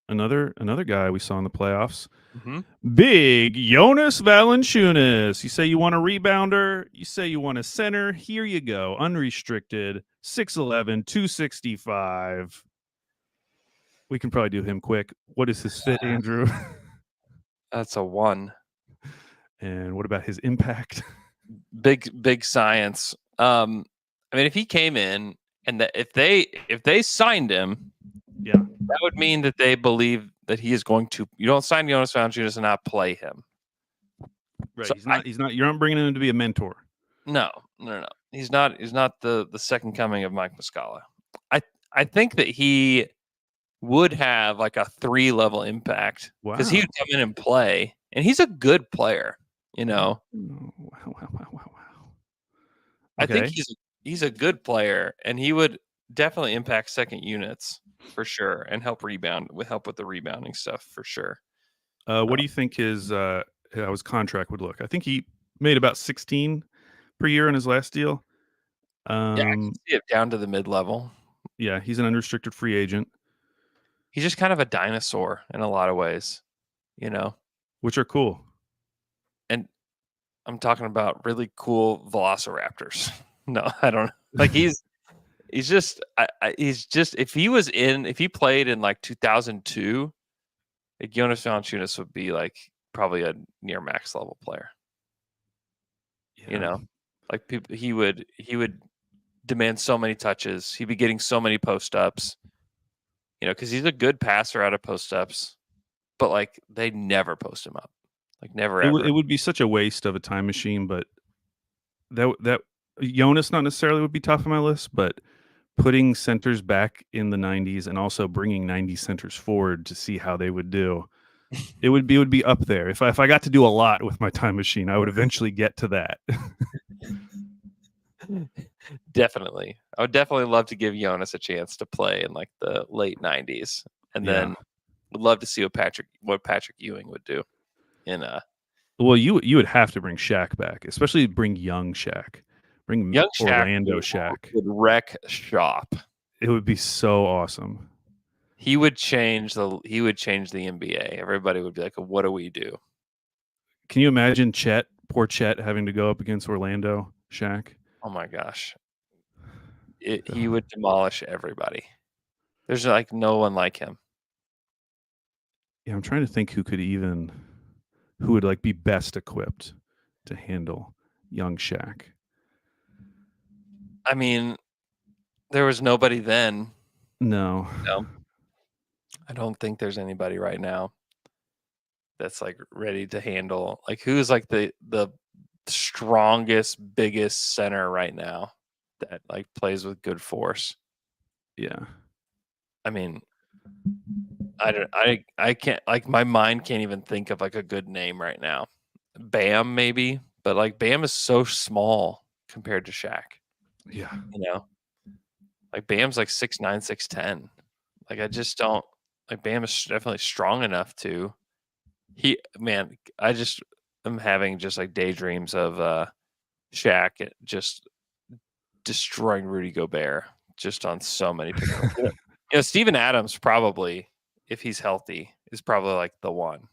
Another guy we saw in the playoffs. Mm-hmm. Big Jonas Valanciunas. You say you want a rebounder. You say you want a center. Here you go. Unrestricted. 6'11", 265. We can probably do him quick. What is his fit, Andrew? That's a 1. And what about his impact? Big science. I mean, if he came in and if they signed him, Yeah, that would mean that they believe that he is going to. You don't sign Jonas Valanciunas and not play him. right. So He's not. You're not bringing him to be a mentor. No. He's not the second coming of Mike Muscala. I think that he would have like a 3-level impact because he would come in and play, and he's a good player. You know, Wow. I think Okay. he's a good player, and he would definitely impact second units for sure, and help with the rebounding stuff for sure. What do you think how his contract would look? I think he made about 16 per year in his last deal. Yeah, I can see it down to the mid-level. Yeah, he's an unrestricted free agent, He's just kind of a dinosaur in a lot of ways, you know. which are cool. And I'm talking about really cool velociraptors. No, I don't know. Like he's just if he played in like 2002, like Jonas Valanciunas would be like probably a near max level player. Yeah. You know, like he would demand so many touches. He'd be getting so many post ups. You know, because he's a good passer out of post ups, but like they never post him up, like never ever. It would be such a waste of a time machine, but that Jonas not necessarily would be top of my list, but putting centers back in the 90s and also bringing 90s centers forward to see how they would do. It would be up there. If I got to do a lot with my time machine, I would eventually get to that. Definitely. I would definitely love to give Jonas a chance to play in like the late 90s, and then would love to see what Patrick Ewing would do in Well, you would have to bring Shaq back, especially bring young Shaq. Bring young Orlando Shaq. would wreck shop. It would be so awesome. He would change the NBA. Everybody would be like, "What do we do?" Can you imagine poor Chet, having to go up against Orlando Shaq? Oh my gosh. He would demolish everybody. There's like no one like him. Yeah, I'm trying to think who would like be best equipped to handle young Shaq. I mean, there was nobody then. No. I don't think there's anybody right now that's like ready to handle, like, who's like the strongest, biggest center right now that like plays with good force. Yeah. I mean, I can't, like, my mind can't even think of like a good name right now. Bam maybe, but like Bam is so small compared to Shaq. Yeah. Like Bam's like 6'9", 6'10". Like I just don't, like, Bam is definitely strong enough to. I just am having just like daydreams of Shaq just destroying Rudy Gobert just on so many pickups. Steven Adams probably, if he's healthy, is probably like the one.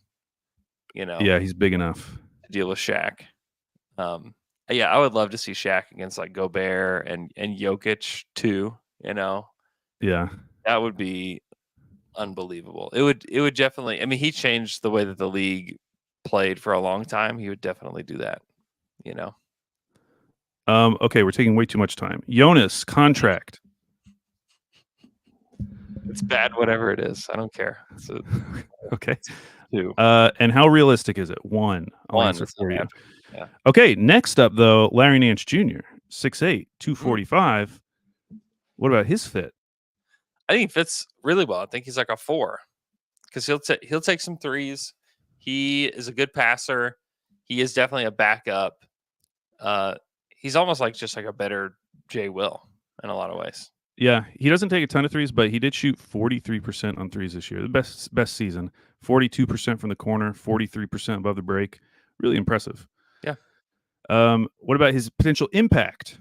Yeah, he's big enough to deal with Shaq. Yeah, I would love to see Shaq against like Gobert and Jokic too. Yeah. That would be unbelievable. It would definitely. I mean, he changed the way that the league played for a long time. He would definitely do that. Okay, we're taking way too much time. Jonas contract. It's bad, whatever it is. I don't care. Okay. Two. And how realistic is it? One. I'll answer for you. Yeah. Okay. Next up, though, Larry Nance Jr., 6'8", 245. What about his fit? I think he fits really well. I think he's like a 4 because he'll take some threes. He is a good passer. He is definitely a backup. He's almost like just like a better Jay Will in a lot of ways. Yeah, he doesn't take a ton of threes, but he did shoot 43% on threes this year. The best season. 42% from the corner, 43% above the break. Really impressive. Yeah. What about his potential impact?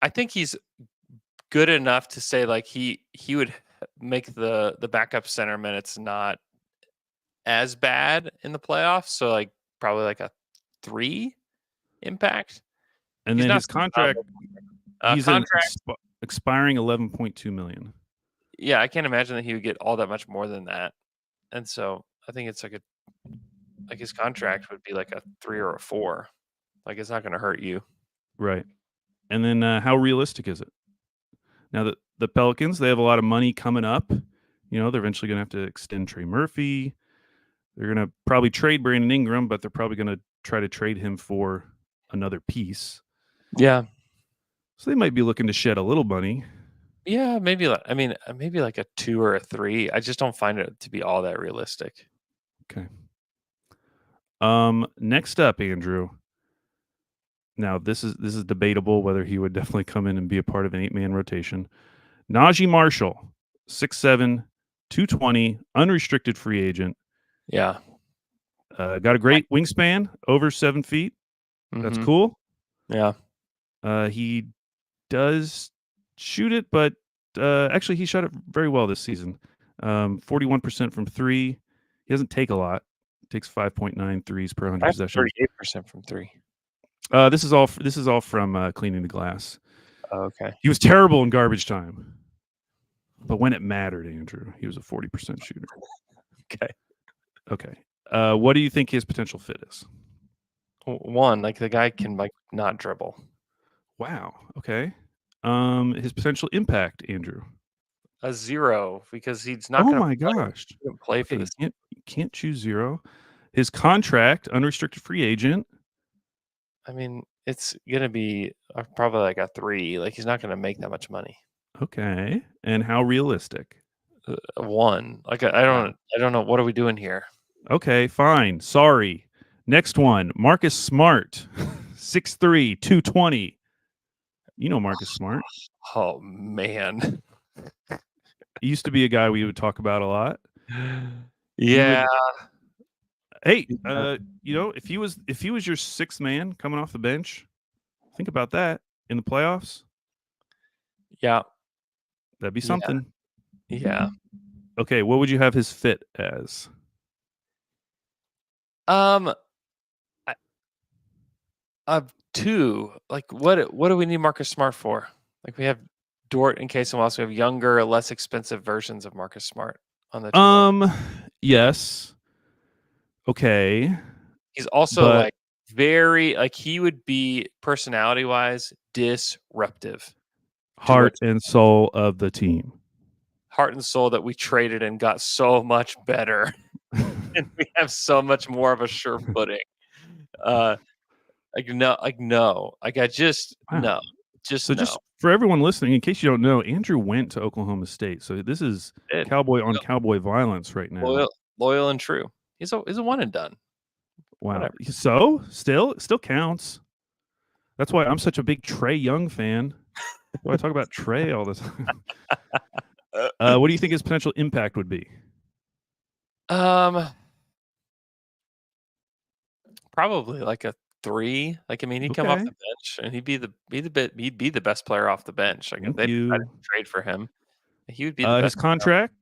I think he's good enough to say like he would make the backup center minutes not as bad in the playoffs. So like probably like a 3 impact. And then his contract, he's expiring $11.2 million. Yeah, I can't imagine that he would get all that much more than that. And so I think it's like his contract would be like a 3 or a 4. Like it's not going to hurt you. Right. And then how realistic is it? Now, the Pelicans, they have a lot of money coming up. They're eventually going to have to extend Trey Murphy. They're going to probably trade Brandon Ingram, but they're probably going to try to trade him for another piece. Yeah. So they might be looking to shed a little money. Yeah, maybe like a 2 or a 3. I just don't find it to be all that realistic. Okay. Next up, Andrew. Now, this is debatable whether he would definitely come in and be a part of an 8-man rotation. Najee Marshall, 6'7", 220, unrestricted free agent. Yeah. Got a great wingspan, over 7 feet. That's cool. Yeah. He does shoot it, but actually he shot it very well this season. 41% from 3. He doesn't take a lot. Takes 5.9 threes per 100 possessions. 38% from 3. This is all from cleaning the glass. Oh, okay. He was terrible in garbage time, but when it mattered, Andrew, he was a 40% shooter. Okay. What do you think his potential fit is? 1, like the guy can like not dribble. Wow. Okay. His potential impact, Andrew. A 0 because he's not. Oh my gosh! Play for this. You can't choose 0. His contract, unrestricted free agent. I mean, it's gonna be probably like a 3. Like he's not gonna make that much money. Okay. And how realistic? A 1. Like I don't know. What are we doing here? Okay, fine. Sorry. Next one, Marcus Smart, 6'3", 220. You know Marcus Smart. Oh man. He used to be a guy we would talk about a lot. Yeah. Hey, if he was your sixth man coming off the bench, think about that in the playoffs. Yeah. That'd be something. Yeah. Okay, what would you have his fit as? Of 2. Like what do we need Marcus Smart for? Like we have Dort and Casey Wallace. We have younger, less expensive versions of Marcus Smart on the team. Yes. Okay. He's also But like very like he would be personality wise disruptive. heart and soul of the team. Heart and soul that we traded and got so much better. And we have so much more of a sure footing. No. Like I just Wow. no. Just So no. just for everyone listening, in case you don't know, Andrew went to Oklahoma State. So this is cowboy on cowboy violence right now. Loyal and true. He's a one and done. Wow. Whatever. So still counts. That's why I'm such a big Trae Young fan. Why I talk about Trae all the time. What do you think his potential impact would be? Probably like a 3. Like I mean, he'd come off the bench and he'd be the best player off the bench. Like if they decided to trade for him, he would be the best. His contract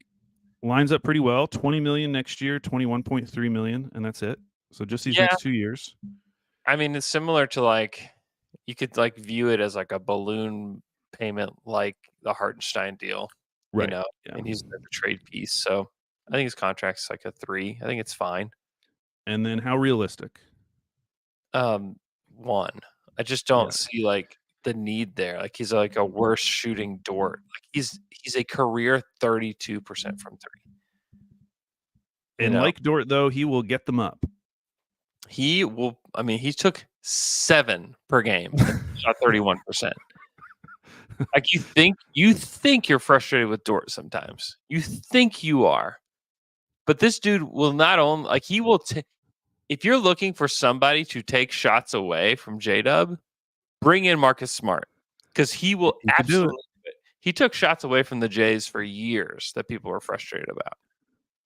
lines up pretty well. $20 million next year, $21.3 million, and that's it. So just these next 2 years. I mean, it's similar to like you could like view it as like a balloon payment, like the Hartenstein deal, right? You know, and he's the trade piece. So I think his contract's like a 3. I think it's fine. And then how realistic? 1. I just don't see like the need there. Like he's like a worse shooting Dort. Like he's a career 32% from 3. And like Dort, though, he will get them up. He will. I mean, he took 7 per game, shot 31%. Like you think you're frustrated with Dort sometimes. You think you are, but this dude will not only like he will. If you're looking for somebody to take shots away from J-Dub, bring in Marcus Smart because he will absolutely do it. He took shots away from the Jays for years that people were frustrated about.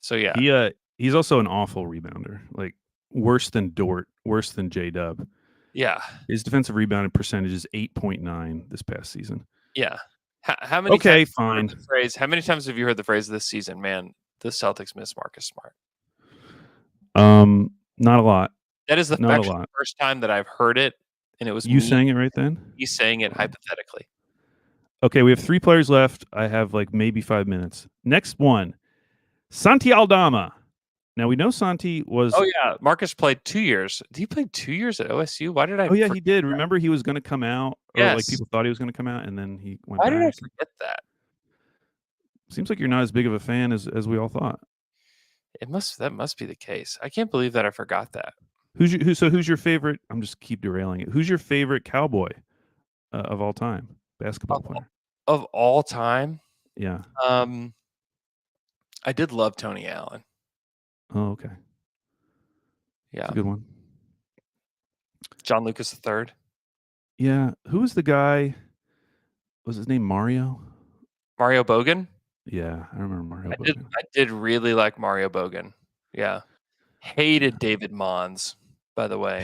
So yeah, he's also an awful rebounder, like worse than Dort, worse than J-Dub. Yeah, his defensive rebounding percentage is 8.9 this past season. Yeah, how many? Okay, times fine. How many times have you heard the phrase this season? Man, the Celtics miss Marcus Smart. Not a lot. That is the first time that I've heard it, and it was you saying it right then. You saying it hypothetically. Okay, we have 3 players left. I have like maybe 5 minutes. Next one, Santi Aldama. Now we know Santi was. Oh yeah, Marcus played 2 years. Did he play 2 years at OSU? Why did I? Oh yeah, he did. Remember, he was going to come out, or like people thought he was going to come out, and then he went. Why did I forget that? Seems like you're not as big of a fan as we all thought. That must be the case. I can't believe that I forgot that. Who's your favorite? I'm just keep derailing it. Who's your favorite Cowboy of all time? Basketball player of all time? Yeah. I did love Tony Allen. Oh, okay. Yeah, that's a good one. John Lucas III. Yeah, who was the guy? Was his name Mario? Mario Bogan. Yeah, I remember Mario Bogan. I did really like Mario Bogan. Yeah. Hated David Mons, by the way.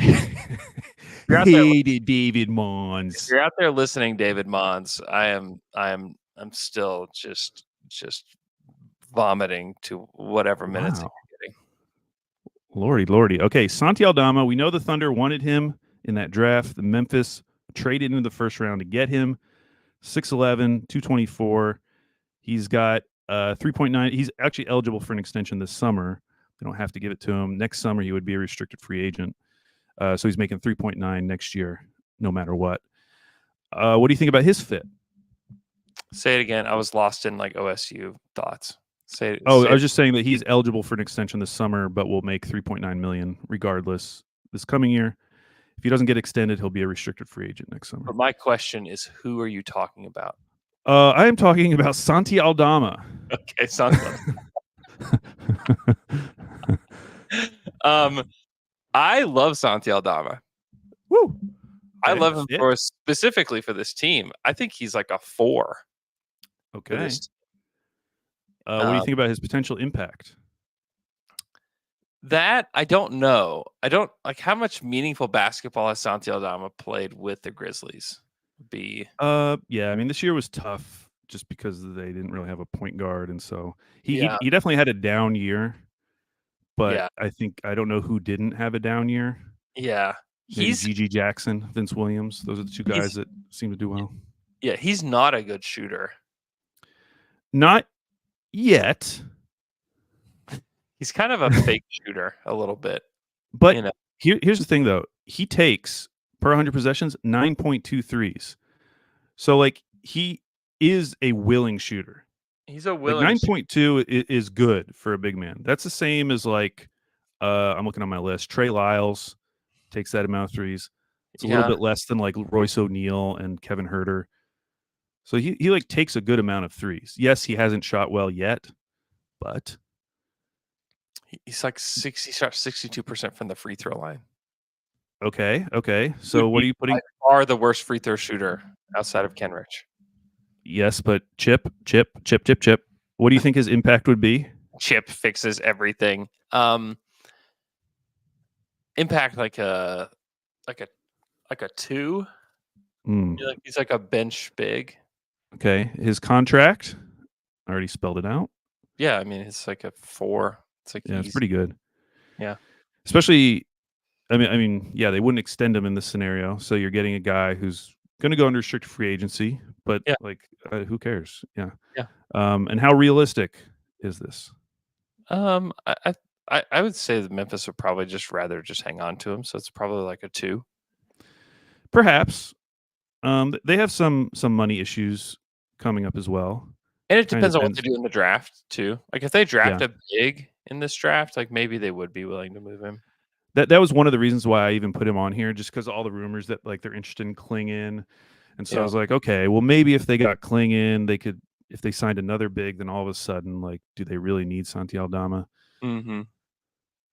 Hated David Mons. If you're out there listening, David Mons, I'm still just vomiting to whatever minutes you're getting. Lordy. Okay, Santi Aldama. We know the Thunder wanted him in that draft. The Memphis traded into the first round to get him. 6'11", 224. He's got 3.9. He's actually eligible for an extension this summer. They don't have to give it to him. Next summer, he would be a restricted free agent. So he's making 3.9 next year, no matter what. What do you think about his fit? Say it again. I was lost in like OSU thoughts. I was just saying that he's eligible for an extension this summer, but will make 3.9 million regardless this coming year. If he doesn't get extended, he'll be a restricted free agent next summer. But my question is, who are you talking about? I am talking about Santi Aldama. Okay, Santi. I love Santi Aldama. Woo. I Okay. love him for specifically for this team. I think he's like a 4 for Okay. this. What do you think about his potential impact? That I don't know. I don't like how much meaningful basketball has Santi Aldama played with the Grizzlies. Yeah, I mean this year was tough just because they didn't really have a point guard, and so he Yeah. he definitely had a down year. But Yeah. I don't know who didn't have a down year. Yeah. Maybe Gigi Jackson, Vince Williams. Those are the two guys that seem to do well. Yeah, he's not a good shooter. Not yet. He's kind of a fake shooter a little bit. But here's the thing, though. He takes, per 100 possessions, 9.2 threes. So, like, he is a willing shooter. He's a willing. Like 9.2 is good for a big man. That's the same as, like, I'm looking on my list. Trey Lyles takes that amount of threes. It's a little bit less than, like, Royce O'Neal and Kevin Huerter. So he like takes a good amount of threes. Yes, he hasn't shot well yet, but he's like 62% from the free throw line. Okay. So what are you putting? Are the worst free throw shooter outside of Kenrich. Yes, but Chip. What do you think his impact would be? Chip fixes everything. Impact like a 2. He's like a bench big. Okay, his contract. I already spelled it out. Yeah, I mean it's like a 4. It's like it's pretty good. Yeah, especially. I mean, yeah, they wouldn't extend him in this scenario. So you're getting a guy who's going to go under restricted free agency, but who cares? Yeah. And how realistic is this? I would say that Memphis would probably just rather just hang on to him, so it's probably like a 2. Perhaps. They have some money issues coming up as well, and it depends on what they do in the draft too. Like if they draft a big in this draft, like maybe they would be willing to move him. That was one of the reasons why I even put him on here, just because of all the rumors that like they're interested in Klingon, and so I was like, okay, well maybe if they got Klingon, they could. If they signed another big, then all of a sudden, like, do they really need Santi Aldama? Mm-hmm.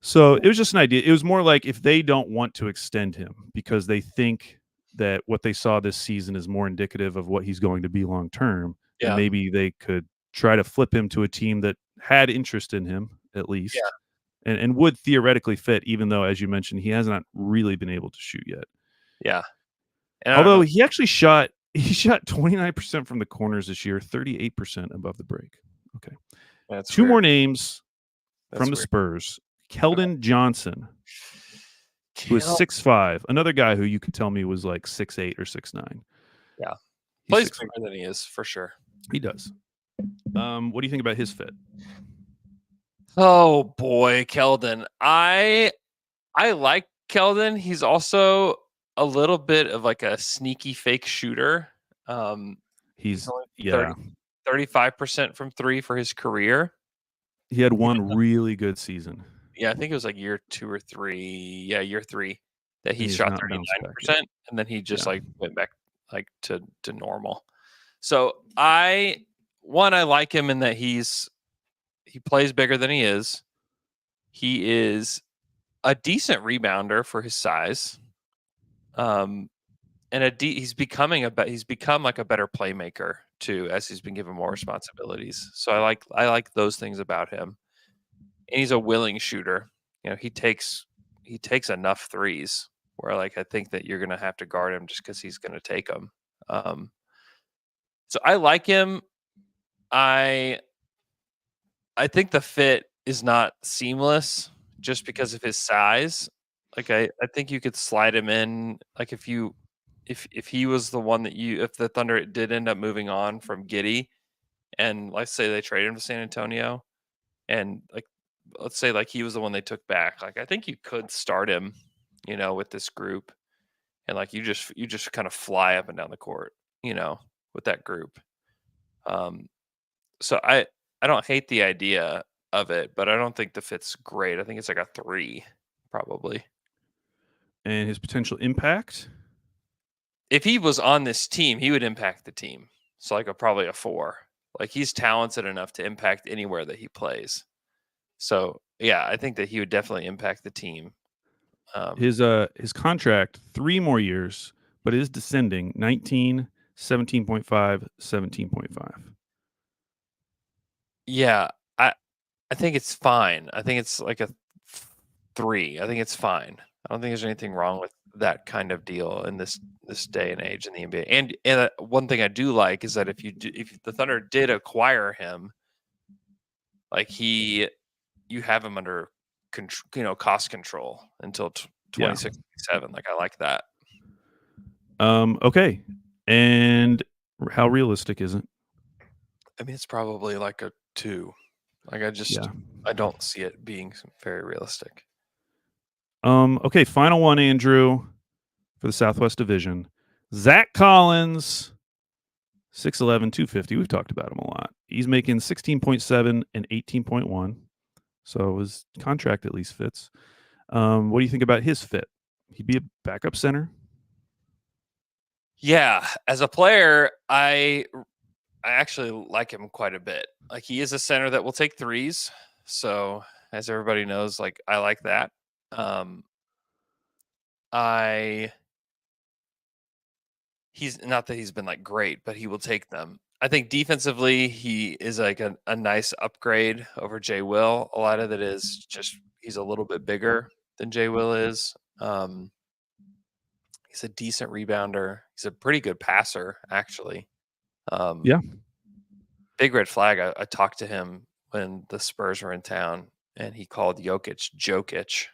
So it was just an idea. It was more like if they don't want to extend him because they think that what they saw this season is more indicative of what he's going to be long term, then maybe they could try to flip him to a team that had interest in him at least. And would theoretically fit, even though, as you mentioned, he has not really been able to shoot yet. Yeah. Although he actually shot 29% from the corners this year, 38% above the break. Okay. That's Two weird. more names from the Spurs. Keldon Johnson, who is 6'5", another guy who you could tell me was like 6'8" or 6'9". Yeah. Plays bigger than he is, for sure. He does. What do you think about his fit? Oh boy, Keldon. I like Keldon. He's also a little bit of like a sneaky fake shooter. He's only 35% from 3 for his career. He had one really good season. Yeah, I think it was like year 2 or 3. Yeah, year 3 that he shot 39%, and then he just like went back like to normal. So I like him in that he plays bigger than he is. He is a decent rebounder for his size. And he's become like a better playmaker too as he's been given more responsibilities. So I like those things about him. And he's a willing shooter. You know, he takes enough threes where like I think that you're going to have to guard him just because he's going to take them. So I like him. I think the fit is not seamless just because of his size. Like I think you could slide him in. Like if he was the one that if the Thunder did end up moving on from Giddey, and let's say they traded him to San Antonio, and like let's say like he was the one they took back, like I think you could start him, you know, with this group, and like you just kind of fly up and down the court, you know, with that group. So I don't hate the idea of it, but I don't think the fit's great. I think it's like a 3 probably. And his potential impact? If he was on this team, he would impact the team. So like probably a 4. Like he's talented enough to impact anywhere that he plays. So yeah, I think that he would definitely impact the team. His contract 3 more years, but is descending 19, 17.5, 17.5. Yeah, I think it's fine. I think it's like a 3. I think it's fine. I don't think there's anything wrong with that kind of deal in this day and age in the NBA. And one thing I do like is that if the Thunder did acquire him, like you have him under cost control until 2067. Like I like that. Okay. And how realistic is it? I mean, it's probably like a 2. Like I don't see it being very realistic. Okay, final one, Andrew, for the Southwest Division. Zach Collins, 6'11", 250. We've talked about him a lot. He's making 16.7 and 18.1. So his contract at least fits. What do you think about his fit? He'd be a backup center. Yeah, as a player, I actually like him quite a bit. Like he is a center that will take threes. So as everybody knows, like I like that. He's not that he's been like great, but he will take them. I think defensively, he is like a nice upgrade over Jay Will. A lot of it is just he's a little bit bigger than Jay Will is. He's a decent rebounder. He's a pretty good passer, actually. Yeah. Big red flag. I talked to him when the Spurs were in town, and he called Jokic,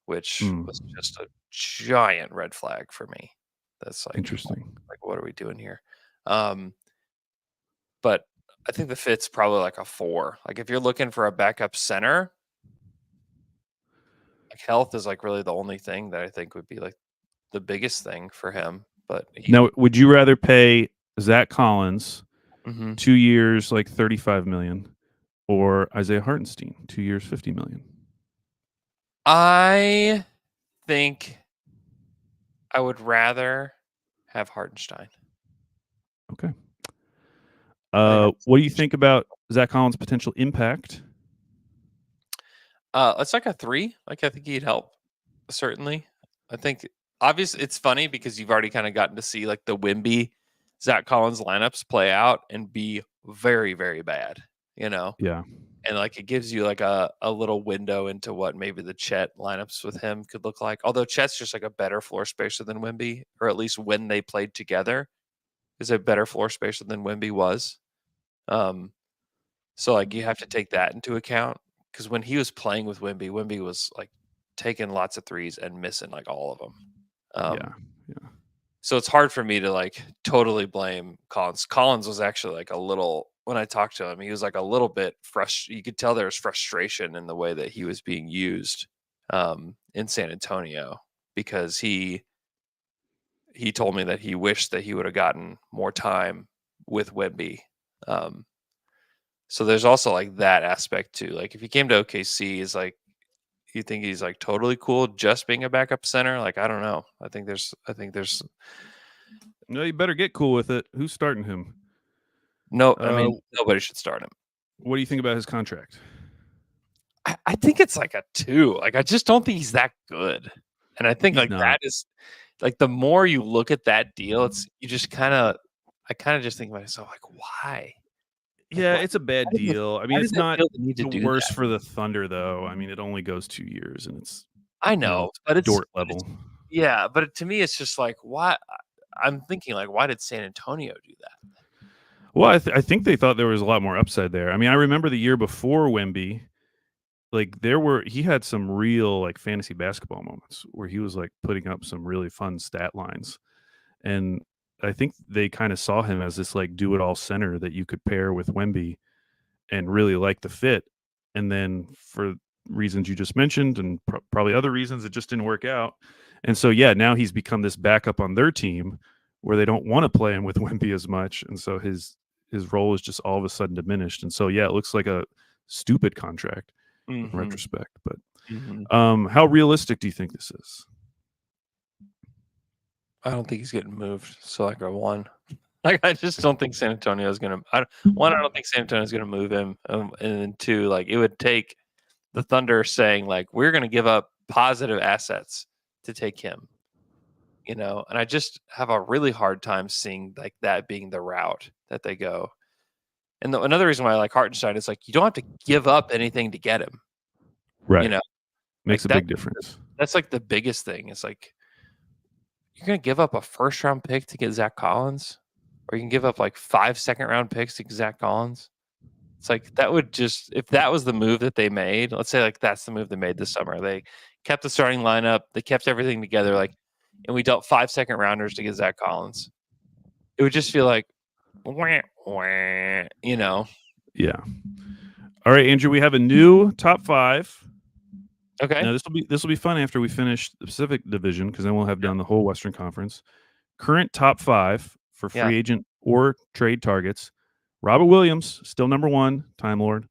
which was just a giant red flag for me. That's like interesting. Like, what are we doing here? But I think the fit's probably like a 4. Like if you're looking for a backup center, like health is like really the only thing that I think would be like the biggest thing for him. But now, would you rather pay Zach Collins 2 years, like 35 million, or Isaiah Hartenstein 2 years, 50 million? I think I would rather have Hartenstein. Okay. What do you think about Zach Collins' potential impact? It's like a 3. Like I think he'd help, certainly. I think obviously it's funny because you've already kind of gotten to see like the Wemby Zach Collins lineups play out and be very, very bad, Yeah. And like it gives you like a little window into what maybe the Chet lineups with him could look like. Although Chet's just like a better floor spacer than Wemby, or at least when they played together, is a better floor spacer than Wemby was. So like you have to take that into account because when he was playing with Wemby was like taking lots of threes and missing like all of them. Yeah. So it's hard for me to like totally blame Collins. Collins was actually like a little, when I talked to him, he was like a little bit frustrated. You could tell there was frustration in the way that he was being used in San Antonio because he told me that he wished that he would have gotten more time with Wemby. So there's also like that aspect too. Like if he came to OKC, is like, you think he's like totally cool just being a backup center? Like I don't know. I think there's No, you better get cool with it. Who's starting him? no. I mean, nobody should start him. What do you think about his contract? I think it's like a 2. Like I just don't think he's that good. And I think He's like not. that is like the more you look at that deal, it's you just I kind of just think to myself like why? Yeah, it's a bad deal. I mean, it's not the worst that? for the Thunder, though. I mean, it only goes 2 years, and it's I know, but it's Dort level. Yeah, but to me, it's just like why? I'm thinking like, why did San Antonio do that? Well, I think they thought there was a lot more upside there. I mean, I remember the year before Wemby, like he had some real like fantasy basketball moments where he was like putting up some really fun stat lines, and I think they kind of saw him as this like do it all center that you could pair with Wemby and really like the fit. And then for reasons you just mentioned and probably other reasons, it just didn't work out. And so, yeah, now he's become this backup on their team where they don't want to play him with Wemby as much. And so his role is just all of a sudden diminished. And so, yeah, it looks like a stupid contract in retrospect. But how realistic do you think this is? I don't think he's getting moved. So like a 1. Like I just don't think San Antonio is gonna. I don't think San Antonio is gonna move him. And then 2, like it would take the Thunder saying like we're gonna give up positive assets to take him. And I just have a really hard time seeing like that being the route that they go. And another reason why I like Hartenstein is like you don't have to give up anything to get him. Right. like Makes a big difference. That's like the biggest thing. It's like you're gonna give up a first-round pick to get Zach Collins, or you can give up like 5 second-round picks to get Zach Collins. It's like that would just if that was the move that they made. Let's say like that's the move they made this summer. They kept the starting lineup. They kept everything together. Like, and we dealt 5 second-rounders to get Zach Collins. It would just feel like, wah, wah, Yeah. All right, Andrew, we have a new top 5. Okay. Now this will be fun after we finish the Pacific Division because then we'll have done the whole Western Conference. Current top 5 for free agent or trade targets. Robert Williams, still number 1, Time Lord.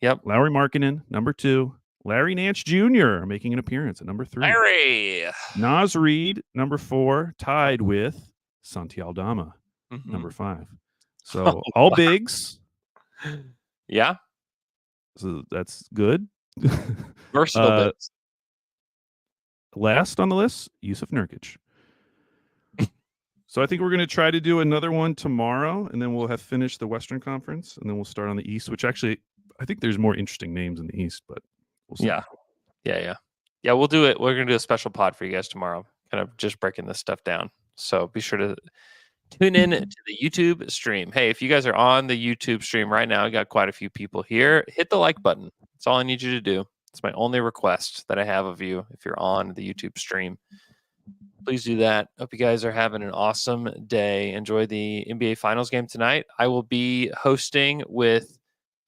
Yep. Lauri Markkanen, number 2. Larry Nance Jr. making an appearance at number 3. Larry. Naz Reid, number 4, tied with Santi Aldama, number 5. So all bigs. Yeah. So that's good. Versatile bigs. Last on the list, Yusuf Nurkic. So I think we're going to try to do another one tomorrow, and then we'll have finished the Western Conference, and then we'll start on the East, which actually I think there's more interesting names in the East, but we'll see. Yeah, we'll do it. We're going to do a special pod for you guys tomorrow, kind of just breaking this stuff down. So be sure to tune in to the YouTube stream. Hey, if you guys are on the YouTube stream right now, I got quite a few people here. Hit the like button. That's all I need you to do. It's my only request that I have of you if you're on the YouTube stream. Please do that. Hope you guys are having an awesome day. Enjoy the NBA Finals game tonight. I will be hosting with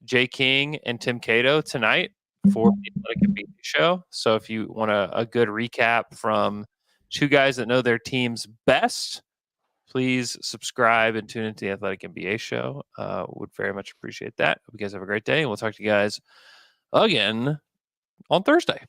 Jay King and Tim Cato tonight for the Athletic NBA show. So if you want a good recap from 2 guys that know their teams best, please subscribe and tune into the Athletic NBA show. Would very much appreciate that. Hope you guys have a great day, and we'll talk to you guys again on Thursday.